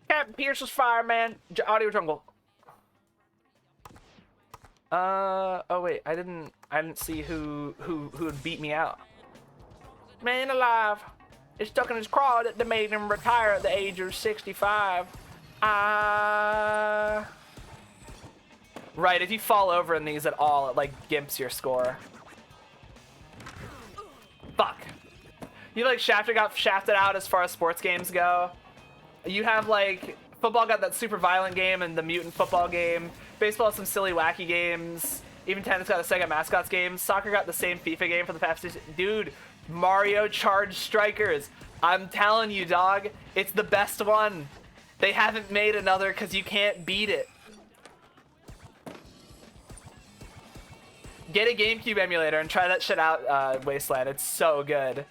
Captain Pierce was fireman. Audio Jungle. Oh wait, I didn't see who would beat me out. Man alive, it's stuck in his craw that made him retire at the age of 65. Right, if you fall over in these at all, it like gimps your score. Fuck. You like got shafted out as far as sports games go. You have like, football got that super violent game and the mutant football game. Baseball has some silly wacky games. Even tennis got a Sega Mascots game. Soccer got the same FIFA game for the past dude. Mario Charged Strikers. I'm telling you, dog, it's the best one. They haven't made another because you can't beat it. Get a GameCube emulator and try that shit out, Wasteland. It's so good.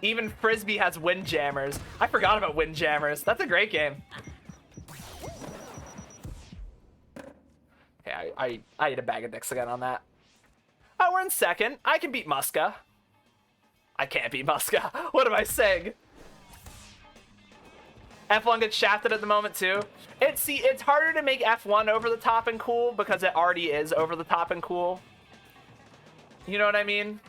Even Frisbee has Windjammers. I forgot about Windjammers. That's a great game. Okay, I ate a bag of dicks again on that. Oh, we're in second. I can beat Muska. I can't beat Muska. What am I saying? F1 gets shafted at the moment too. It's harder to make F1 over the top and cool because it already is over the top and cool. You know what I mean?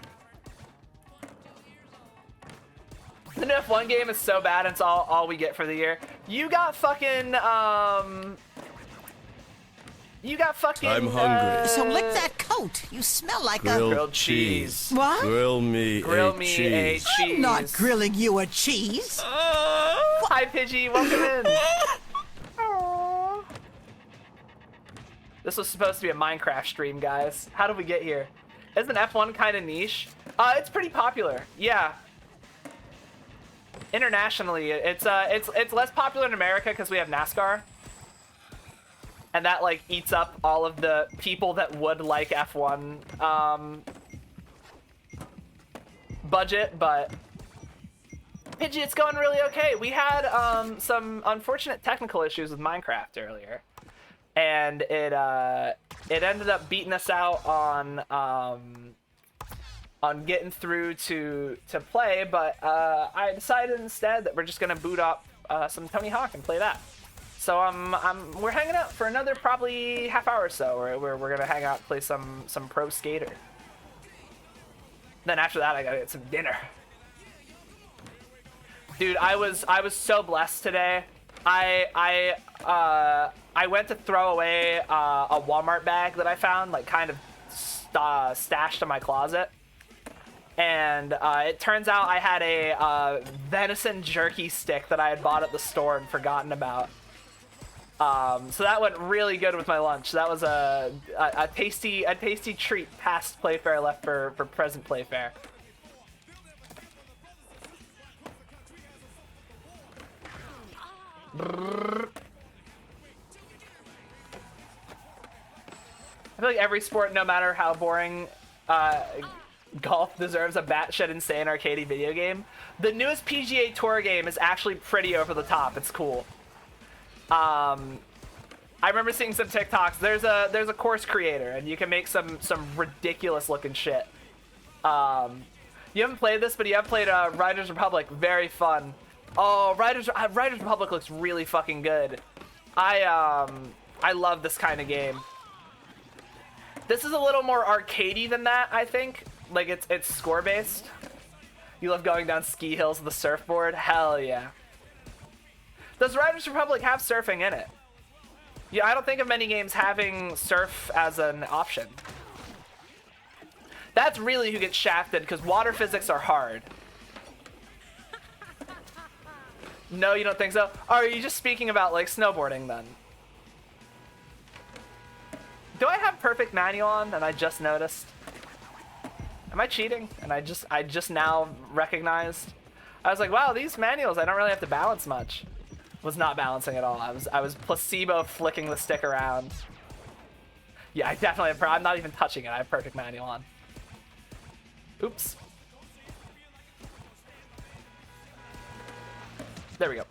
The new F1 game is so bad, it's all we get for the year. You got fucking I'm hungry. So lick that coat. You smell like grilled cheese. What? Grill me a cheese. I'm not grilling you a cheese. Hi, Pidgey. Welcome in. Aww. This was supposed to be a Minecraft stream, guys. How did we get here? Isn't F1 kind of niche? It's pretty popular. Yeah. Internationally, it's less popular in America because we have NASCAR. And that like eats up all of the people that would like F1 budget, but Pidgey, it's going really okay. We had some unfortunate technical issues with Minecraft earlier, and it ended up beating us out on getting through to play. But I decided instead that we're just gonna boot up some Tony Hawk and play that. So we're hanging out for another probably half hour or so. We're gonna hang out, play some Pro Skater. Then after that, I gotta get some dinner. Dude, I was so blessed today. I went to throw away a Walmart bag that I found, like kind of stashed in my closet. And it turns out I had a venison jerky stick that I had bought at the store and forgotten about. So that went really good with my lunch. That was a tasty treat past Playfair left for present Playfair. Brrr. I feel like every sport, no matter how boring, golf deserves a batshit insane arcadey video game. The newest PGA Tour game is actually pretty over the top. It's cool. I remember seeing some TikToks. There's a course creator, and you can make some ridiculous looking shit. You haven't played this, but you have played Riders Republic. Very fun. Oh, Riders Republic looks really fucking good. I love this kind of game. This is a little more arcadey than that, I think. Like, it's score-based. You love going down ski hills with a surfboard? Hell yeah. Does Riders Republic have surfing in it? Yeah, I don't think of many games having surf as an option. That's really who gets shafted, because water physics are hard. No, you don't think so? Are you just speaking about, like, snowboarding, then? Do I have perfect manual on and I just noticed? Am I cheating? And I just now recognized. I was like, wow, these manuals, I don't really have to balance much. Was not balancing at all. I was placebo flicking the stick around. Yeah, I definitely have, I'm not even touching it. I have perfect manual on. Oops. There we go.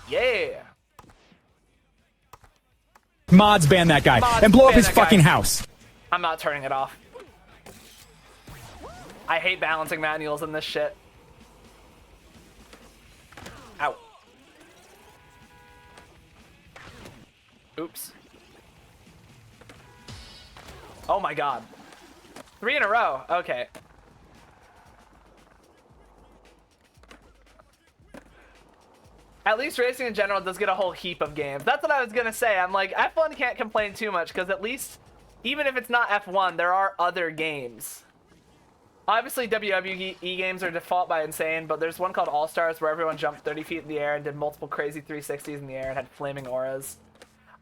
Yeah. Mods ban that guy and blow up his fucking house. I'm not turning it off. I hate balancing manuals in this shit. Ow. Oops. Oh my god. 3 in a row. Okay. At least racing in general does get a whole heap of games. That's what I was gonna say. I'm like, F1 can't complain too much, because at least, even if it's not F1, there are other games. Obviously, WWE games are default by insane, but there's one called All-Stars where everyone jumped 30 feet in the air and did multiple crazy 360s in the air and had flaming auras.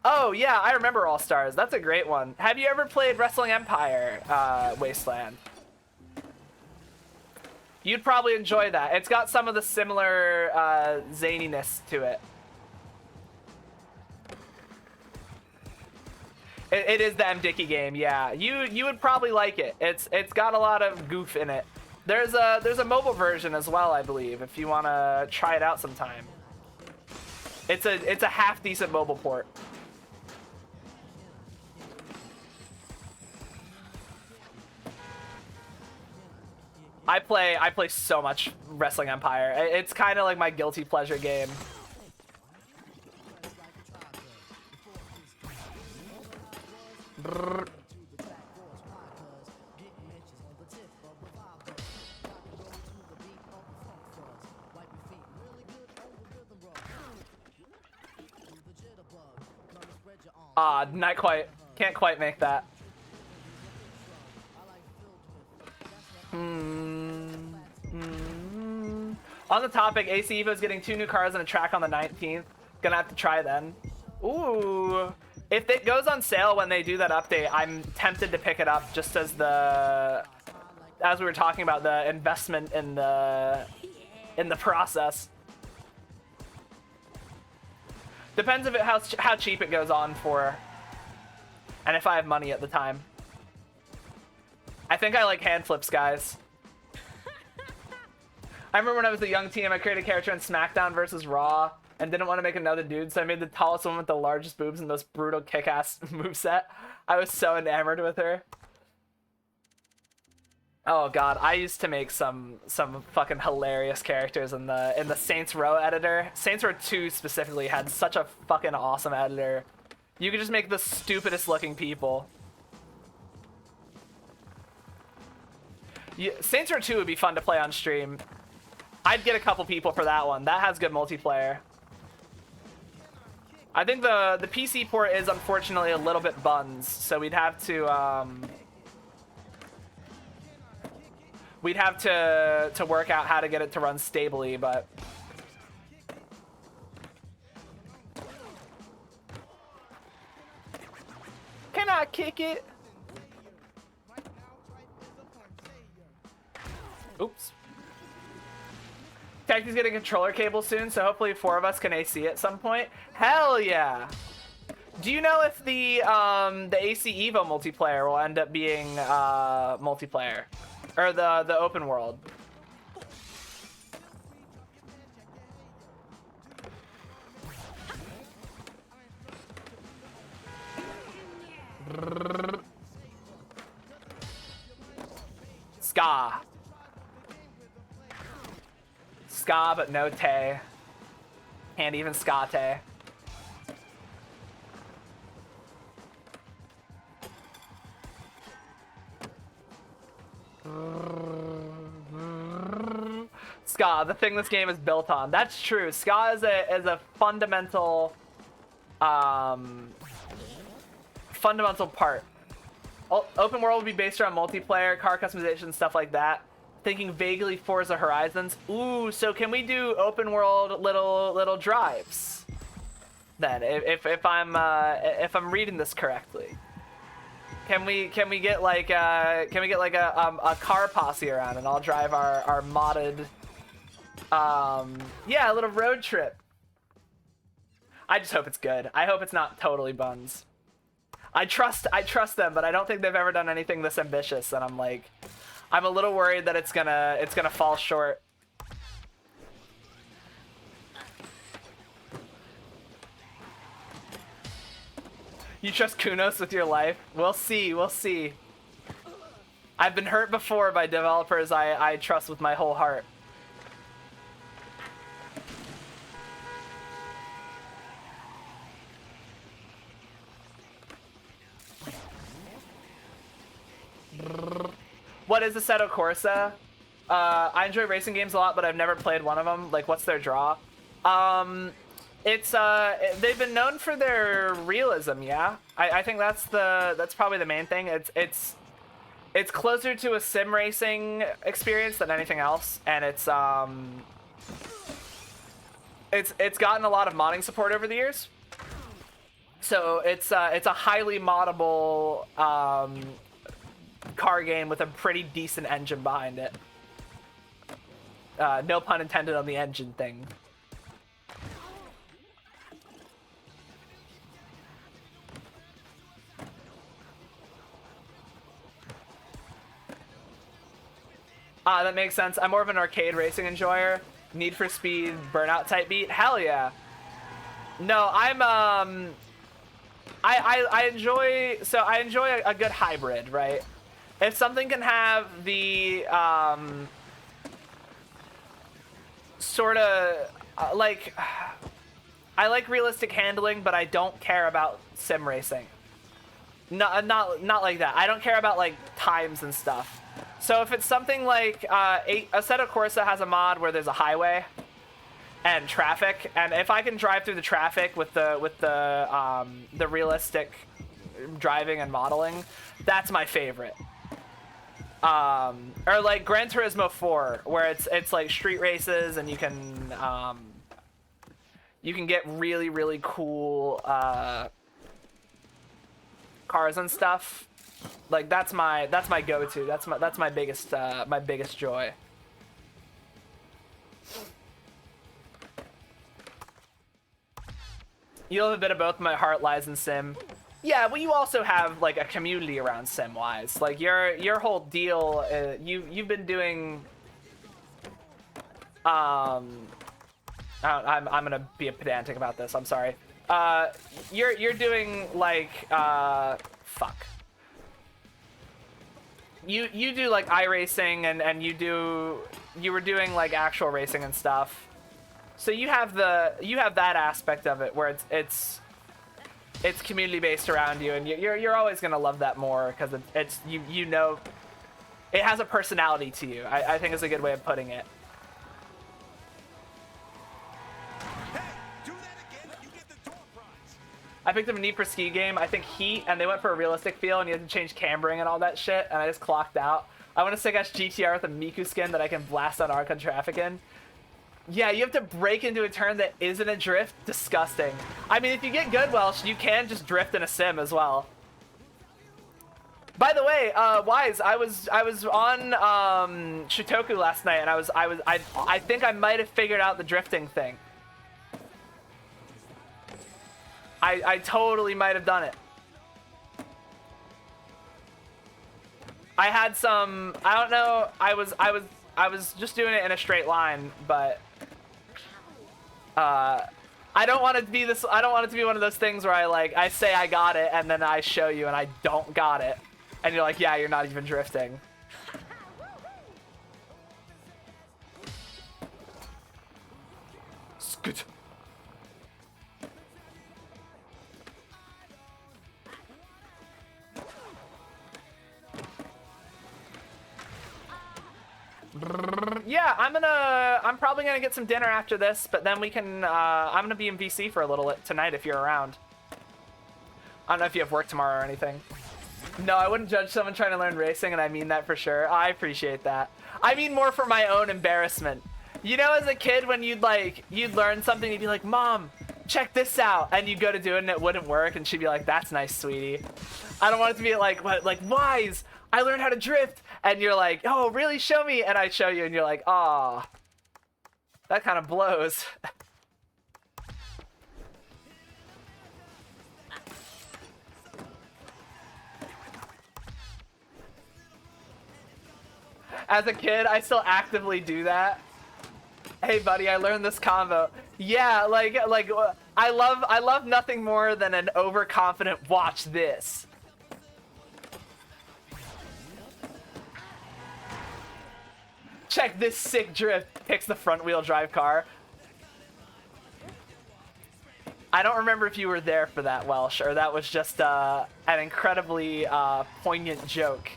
Oh, yeah, I remember All-Stars. That's a great one. Have you ever played Wrestling Empire Wasteland? You'd probably enjoy that. It's got some of the similar zaniness to it. It is the MDickie game, yeah. You would probably like it. It's got a lot of goof in it. There's a mobile version as well, I believe, if you want to try it out sometime. It's a half decent mobile port. I play so much Wrestling Empire. It's kind of like my guilty pleasure game. Brrr. Ah, not quite. Can't quite make that. On the topic, AC Evo is getting 2 new cars and a track on the 19th. Gonna have to try then. Ooh. If it goes on sale when they do that update, I'm tempted to pick it up just as we were talking about, the investment in the process. Depends if how cheap it goes on for, and if I have money at the time. I think I like hand flips, guys. I remember when I was a young team, I created a character in SmackDown versus Raw and didn't want to make another dude, so I made the tallest woman with the largest boobs and the most brutal kick-ass moveset. I was so enamored with her. Oh god, I used to make some fucking hilarious characters in the Saints Row editor. Saints Row 2 specifically had such a fucking awesome editor. You could just make the stupidest looking people. Saints Row 2 would be fun to play on stream. I'd get a couple people for that one. That has good multiplayer. I think the PC port is unfortunately a little bit buns, so we'd have to work out how to get it to run stably, but can I kick it? Oops. Spectre's getting a controller cable soon, so hopefully 4 of us can AC at some point. Hell yeah! Do you know if the AC Evo multiplayer will end up being multiplayer, or the open world? Ska. Ska, but no te. Can't even skate. Ska, the thing this game is built on. That's true. Ska is a fundamental fundamental part. Open world will be based around multiplayer, car customization, stuff like that. Thinking vaguely Forza Horizons. Ooh, so can we do open world little drives? Then, if I'm reading this correctly, can we get like a car posse around and I'll drive our modded yeah, a little road trip. I just hope it's good. I hope it's not totally buns. I trust them, but I don't think they've ever done anything this ambitious, and I'm a little worried that it's gonna fall short. You trust Kunos with your life? We'll see, we'll see. I've been hurt before by developers I trust with my whole heart. What is Assetto Corsa? I enjoy racing games a lot, but I've never played one of them. Like, what's their draw? It's they've been known for their realism. Yeah, I think that's probably the main thing. It's closer to a sim racing experience than anything else, and it's gotten a lot of modding support over the years. So it's a highly moddable car game with a pretty decent engine behind it. No pun intended on the engine thing. That makes sense. I'm more of an arcade racing enjoyer. Need for Speed, Burnout type beat. Hell yeah. No, I'm I enjoy a good hybrid, right? If something can have the sort of like, I like realistic handling, but I don't care about sim racing. Not like that. I don't care about like times and stuff. So if it's something like Assetto Corsa has a mod where there's a highway and traffic, and if I can drive through the traffic with the realistic driving and modeling, that's my favorite. Or like Gran Turismo 4, where it's like street races and you can get really cool cars and stuff. Like that's my go-to. That's my biggest joy. You'll have a bit of both. My heart lies in sim. Yeah, but you also have like a community around sim-wise. Like your whole deal. You've been doing. I'm gonna be pedantic about this. I'm sorry. You're doing like fuck. You do like iRacing and you were doing like actual racing and stuff. So you have that aspect of it where it's community based around you, and you're always gonna love that more because it's you know it has a personality to you. I think is a good way of putting it. I picked up a Need for Speed game. I think Heat, and they went for a realistic feel, and you had to change cambering and all that shit, and I just clocked out. I want to sick ass GTR with a Miku skin that I can blast on Arcon traffic in. Yeah, you have to break into a turn that isn't a drift. Disgusting. I mean, if you get good Welsh, you can just drift in a sim as well. By the way, Wise, I was on Shitoku last night, and I think I might have figured out the drifting thing. I totally might have done it. I had some, I don't know, I was just doing it in a straight line, but I don't want it to be this, I don't want it to be one of those things where I say I got it and then I show you and I don't got it. And you're like, yeah, you're not even drifting. Scoot. Yeah, I'm probably gonna get some dinner after this, but then we can, I'm gonna be in VC for a little tonight if you're around. I don't know if you have work tomorrow or anything. No, I wouldn't judge someone trying to learn racing, and I mean that for sure. I appreciate that. I mean more for my own embarrassment. You know, as a kid, when you'd learn something, you'd be like, Mom, check this out, and you'd go to do it and it wouldn't work, and she'd be like, that's nice, sweetie. I don't want it to be like, what, like, Wise, I learned how to drift, and you're like, oh, really, show me, and I show you, and you're like, aw, that kind of blows. As a kid, I still actively do that. Hey, buddy, I learned this combo. Yeah, like I love nothing more than an overconfident watch this. Check this sick drift. Picks the front wheel drive car. I don't remember if you were there for that, Welsh, or that was just an incredibly poignant joke.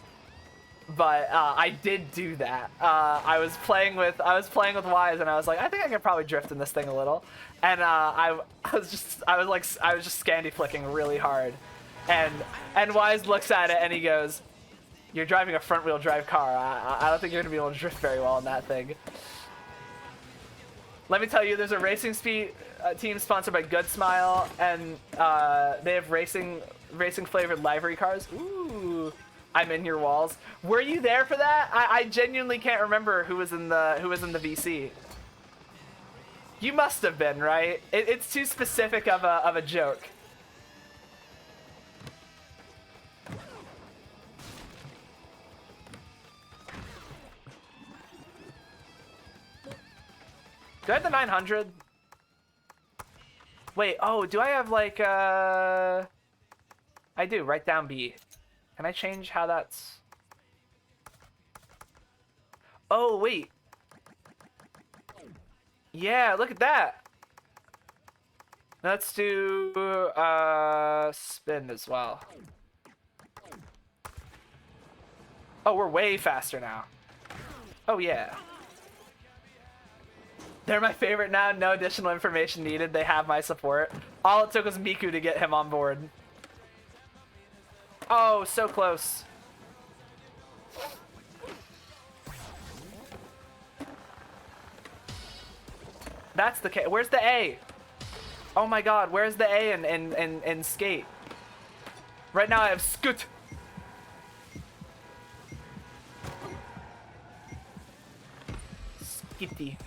But I did do that. I was playing with Wise, and I was like, I think I can probably drift in this thing a little. And I was just Scandi flicking really hard, and Wise looks at it and he goes, "You're driving a front wheel drive car. I don't think you're gonna be able to drift very well in that thing." Let me tell you, there's a racing speed team sponsored by Good Smile, and they have racing flavored livery cars. Ooh. I'm in your walls. Were you there for that? I genuinely can't remember who was in the VC. You must have been, right? It's too specific of a joke. Do I have the 900? Wait, oh, do I have like I do, right down B. Can I change how that's... Oh, wait. Yeah, look at that. Let's do spin as well. Oh, we're way faster now. Oh, yeah. They're my favorite now. No additional information needed. They have my support. All it took was Miku to get him on board. Oh, so close. That's the K. Where's the A? Oh my god, where's the A in skate? Right now I have scoot. Skitty.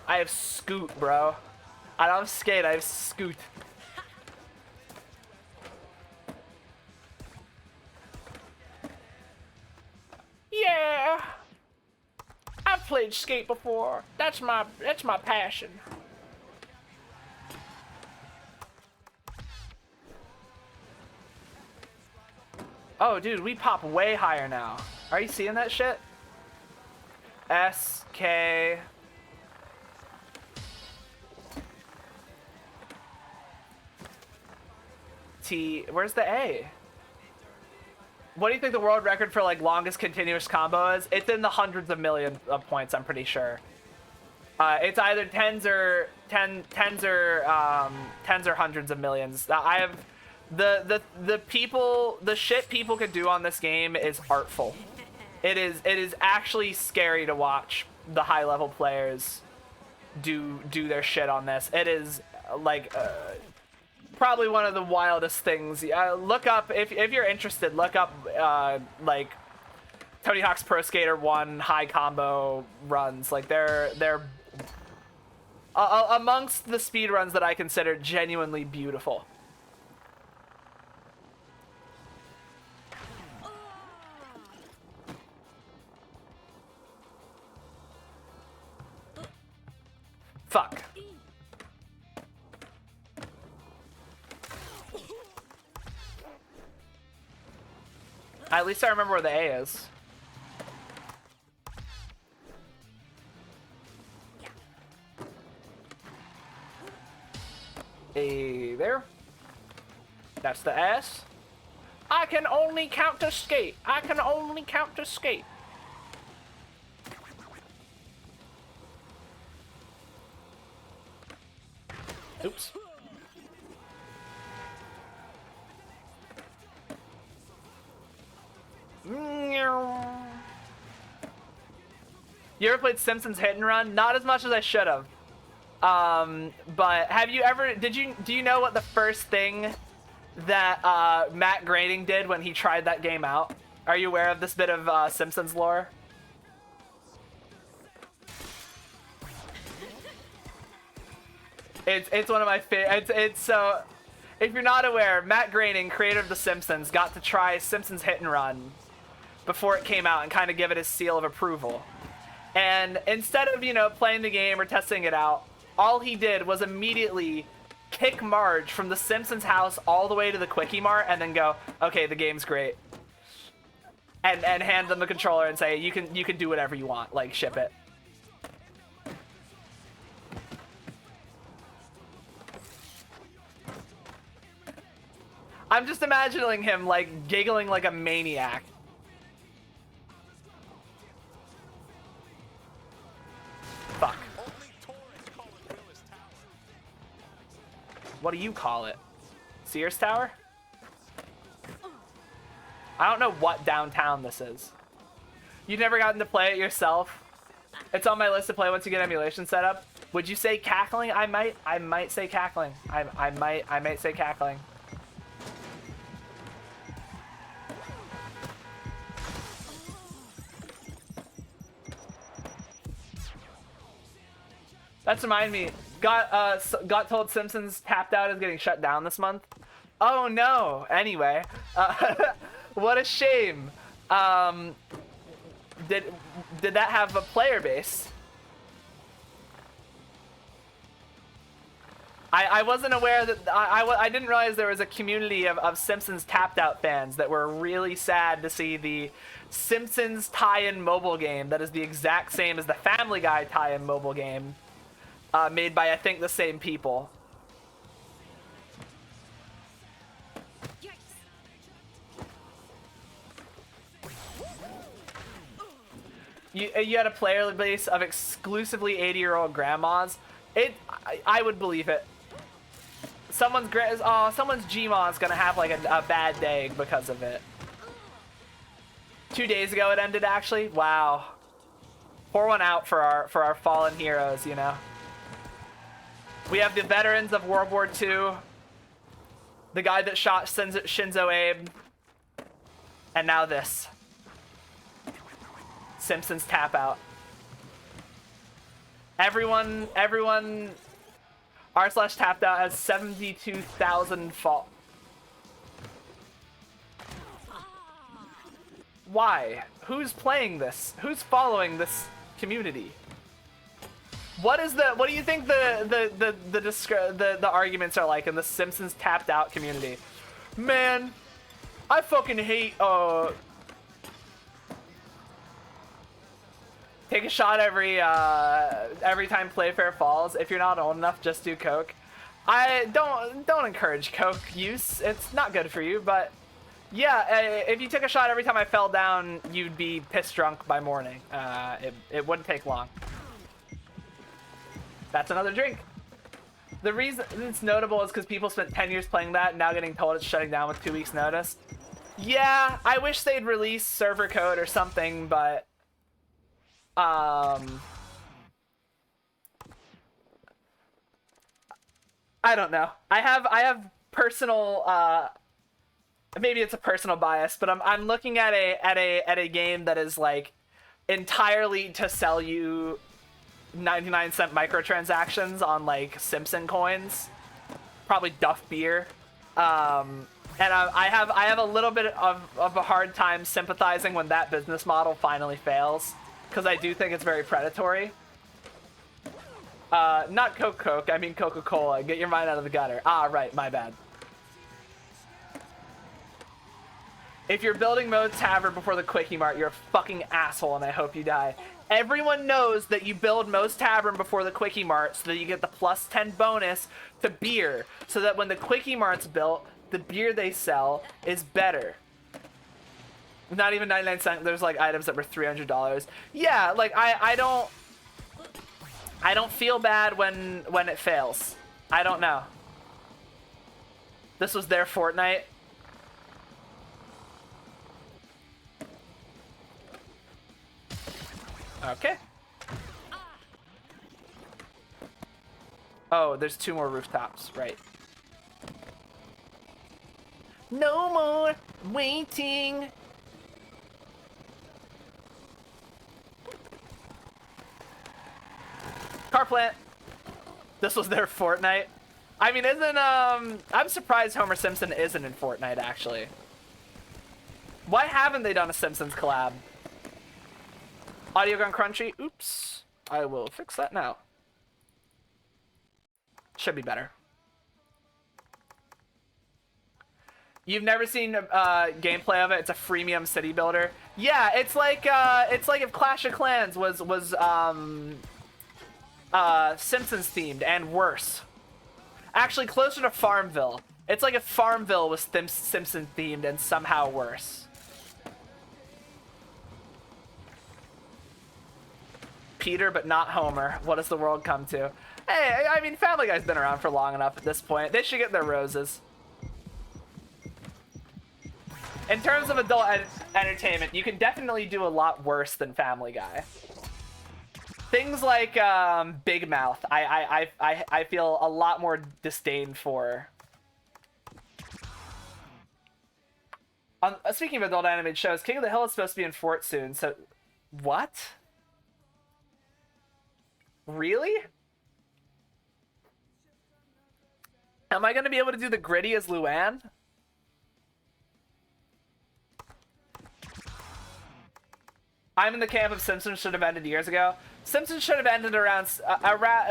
I have scoot, bro. I don't have skate, I have scoot. Yeah, I've played skate before. That's my passion. Oh, dude, we pop way higher now. Are you seeing that shit? S K T. Where's the A? What do you think the world record for like longest continuous combo is? It's in the hundreds of millions of points, I'm pretty sure. It's either tens or hundreds of millions. I have the shit people can do on this game is artful. It is actually scary to watch the high level players do their shit on this. It is like probably one of the wildest things. Look up, if you're interested, look up like Tony Hawk's Pro Skater 1 high combo runs. Like they're amongst the speed runs that I consider genuinely beautiful. Fuck. At least I remember where the A is. A there. That's the S. I can only count to skate. I can only count to skate. Oops. You ever played Simpsons Hit and Run? Not as much as I should have. But have you ever? Do you know what the first thing that Matt Groening did when he tried that game out? Are you aware of this bit of Simpsons lore? It's one of my favorite. It's so. If you're not aware, Matt Groening, creator of The Simpsons, got to try Simpsons Hit and Run before it came out and kind of give it his seal of approval. And instead of, playing the game or testing it out, all he did was immediately kick Marge from the Simpsons house all the way to the Quickie Mart and then go, okay, the game's great. And hand them the controller and say, you can do whatever you want, like ship it. I'm just imagining him like giggling like a maniac. Fuck. What do you call it? Sears Tower? I don't know what downtown this is. You've never gotten to play it yourself? It's on my list to play once you get emulation set up. Would you say cackling? I might say cackling. I might say cackling. That's remind me. Got told Simpsons Tapped Out is getting shut down this month. Oh no. Anyway, what a shame. Did that have a player base? I wasn't aware that I didn't realize there was a community of Simpsons Tapped Out fans that were really sad to see the Simpsons tie-in mobile game that is the exact same as the Family Guy tie-in mobile game. Made by, I think, the same people. You had a player base of exclusively 80-year-old grandmas. I would believe it. Someone's Gmod's gonna have like a bad day because of it. 2 days ago it ended, actually. Wow. Pour one out for our fallen heroes, We have the veterans of World War II, the guy that shot Shinzo Abe, and now this. Simpsons Tap Out. Everyone r/tapped out has 72,000 fall. Why? Who's playing this? Who's following this community? What do you think the arguments are like in the Simpsons Tapped Out community? Man, I fucking hate take a shot every time Playfair falls. If you're not old enough, just do coke. I don't encourage coke use. It's not good for you, but yeah, if you took a shot every time I fell down, you'd be piss drunk by morning. It wouldn't take long. That's another drink. The reason it's notable is because people spent 10 years playing that and now getting told it's shutting down with 2 weeks notice. Yeah, I wish they'd release server code or something, but I don't know. I have personal maybe it's a personal bias, but I'm looking at a game that is like entirely to sell you 99-cent microtransactions on like Simpson coins, probably Duff beer, and I have a little bit of a hard time sympathizing when that business model finally fails, because I do think it's very predatory. Not Coke, I mean Coca-Cola. Get your mind out of the gutter. Ah, right, my bad. If you're building Moe's Tavern before the Quickie Mart, you're a fucking asshole, and I hope you die. Everyone knows that you build Moe's Tavern before the Quickie Mart so that you get the +10 bonus to beer, so that when the Quickie Mart's built, the beer they sell is better. Not even 99 cents. There's like items that were $300. Yeah, like I don't feel bad when it fails. I don't know. This was their Fortnite. Okay. Oh, there's 2 more rooftops, right. No more waiting. Car plant. This was their Fortnite. I mean, I'm surprised Homer Simpson isn't in Fortnite, actually. Why haven't they done a Simpsons collab? Audio gone crunchy. Oops. I will fix that now. Should be better. You've never seen gameplay of it? It's a freemium city builder. Yeah, it's like if Clash of Clans was Simpsons themed and worse. Actually, closer to Farmville. It's like if Farmville was Simpsons themed and somehow worse. Peter, but not Homer. What does the world come to? Hey, I mean, Family Guy's been around for long enough at this point. They should get their roses. In terms of adult entertainment, you can definitely do a lot worse than Family Guy. Things like Big Mouth, I feel a lot more disdain for. Speaking of adult animated shows, King of the Hill is supposed to be in Fort soon, so... What? Really? Am I going to be able to do the gritty as Luann? I'm in the camp of Simpsons should have ended years ago. Simpsons should have ended around...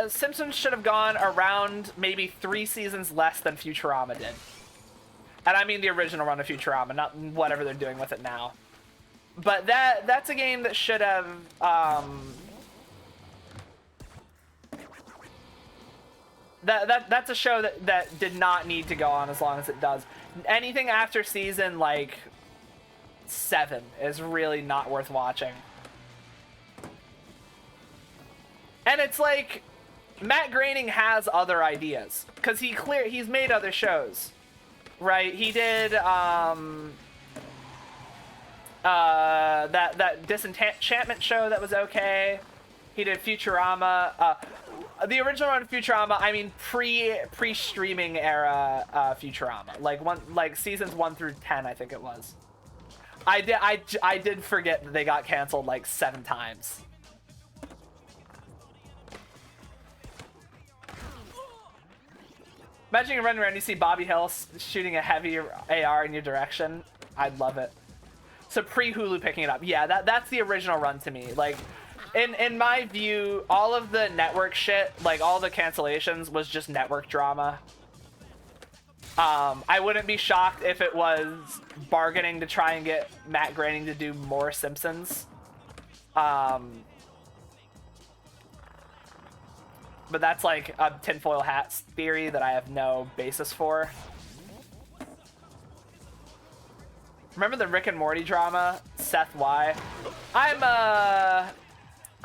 Simpsons should have gone around maybe 3 seasons less than Futurama did. And I mean the original run of Futurama, not whatever they're doing with it now. But that's a game that should have... That's a show that did not need to go on as long as it does. Anything after season, like, 7 is really not worth watching. And it's like, Matt Groening has other ideas. Because he's made other shows. Right? He did, that Disenchantment show that was okay. He did Futurama. The original run of Futurama, I mean pre-streaming era Futurama, like seasons 1 through 10, I think it was. I did forget that they got canceled like 7 times. Imagine you run around and you see Bobby Hill shooting a heavy AR in your direction. I'd love it. So pre-Hulu picking it up. Yeah, that's the original run to me. Like, in my view, all of the network shit, like all the cancellations, was just network drama. I wouldn't be shocked if it was bargaining to try and get Matt Groening to do more Simpsons. But that's like a tinfoil hat theory that I have no basis for. Remember the Rick and Morty drama? Seth Y. I'm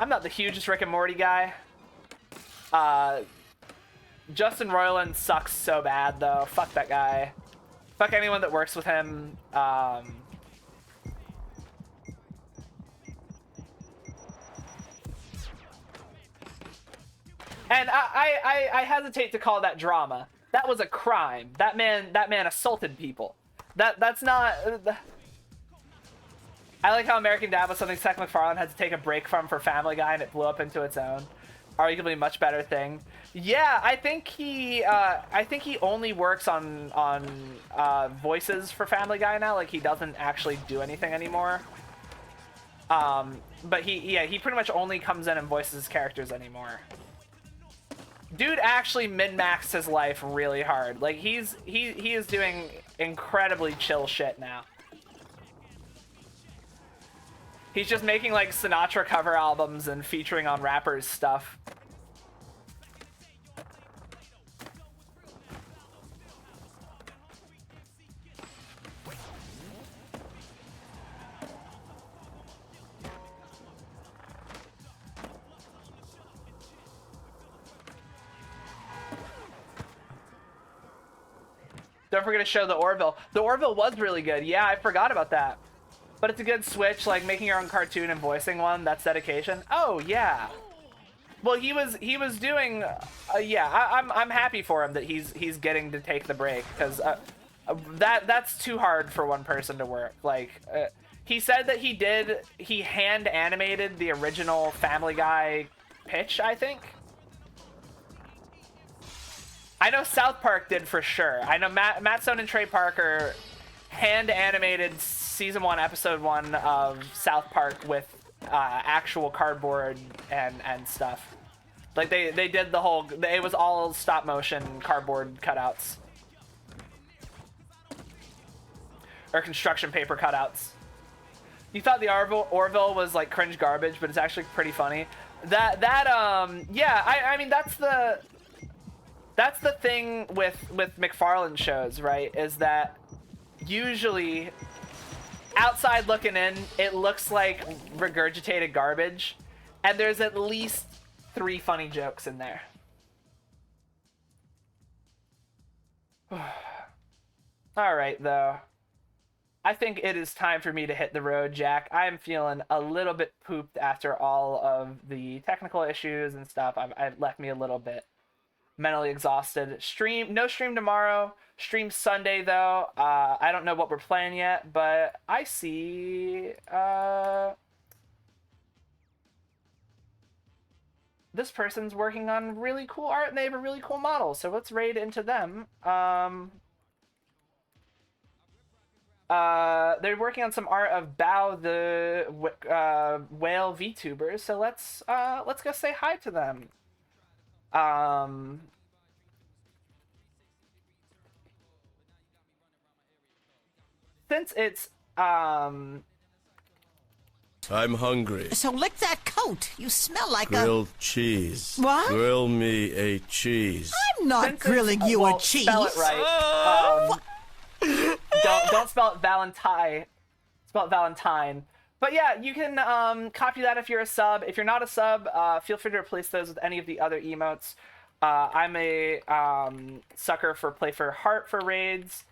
not the hugest Rick and Morty guy. Justin Roiland sucks so bad, though. Fuck that guy. Fuck anyone that works with him. And I hesitate to call that drama. That was a crime. That man assaulted people. That's not. I like how American Dad was something Seth MacFarlane had to take a break from for Family Guy, and it blew up into its own, arguably much better thing. Yeah, I think he only works on voices for Family Guy now. Like, he doesn't actually do anything anymore. But he pretty much only comes in and voices his characters anymore. Dude actually min-maxed his life really hard. Like, he is doing incredibly chill shit now. He's just making, like, Sinatra cover albums and featuring on rappers' stuff. Don't forget to show the Orville. The Orville was really good. Yeah, I forgot about that. But it's a good switch, like making your own cartoon and voicing one. That's dedication. Oh yeah. Well, he was doing. Yeah, I'm happy for him that he's getting to take the break, because that's too hard for one person to work. Like, he said that he hand animated the original Family Guy pitch, I think. I know South Park did for sure. I know Matt Stone and Trey Parker hand animated season 1, episode 1 of South Park with actual cardboard and stuff. Like, they did the whole. It was all stop motion cardboard cutouts or construction paper cutouts. You thought the Orville was like cringe garbage, but it's actually pretty funny. Yeah, I mean that's the thing with MacFarlane shows, right? Is that usually outside looking in, it looks like regurgitated garbage, and there's at least 3 funny jokes in there. All right, though. I think it is time for me to hit the road, Jack. I am feeling a little bit pooped after all of the technical issues and stuff. I've left me a little bit mentally exhausted. No stream tomorrow. Stream Sunday, though. I don't know what we're playing yet, but I see this person's working on really cool art, and they have a really cool model, so let's raid into them. They're working on some art of Bao the whale VTuber, so let's go say hi to them. Since it's I'm hungry. So lick that coat. You smell like Grilled cheese. What? Grill me a cheese. I'm not grilling you a cheese. Spell it right. Don't spell it Valentine. Spell it Valentine. But yeah, you can copy that if you're a sub. If you're not a sub, feel free to replace those with any of the other emotes. I'm a sucker for Play for Heart for raids.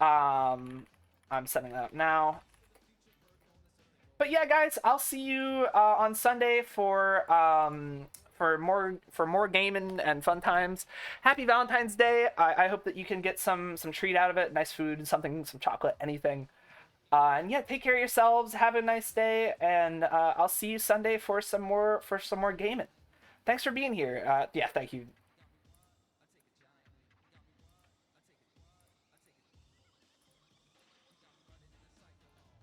I'm setting that up now. But yeah, guys, I'll see you on Sunday for more gaming and fun times. Happy Valentine's Day. I hope that you can get some treat out of it. Nice food, something, some chocolate, anything. And yeah, take care of yourselves. Have a nice day, and I'll see you Sunday for some more gaming. Thanks for being here. Yeah, thank you.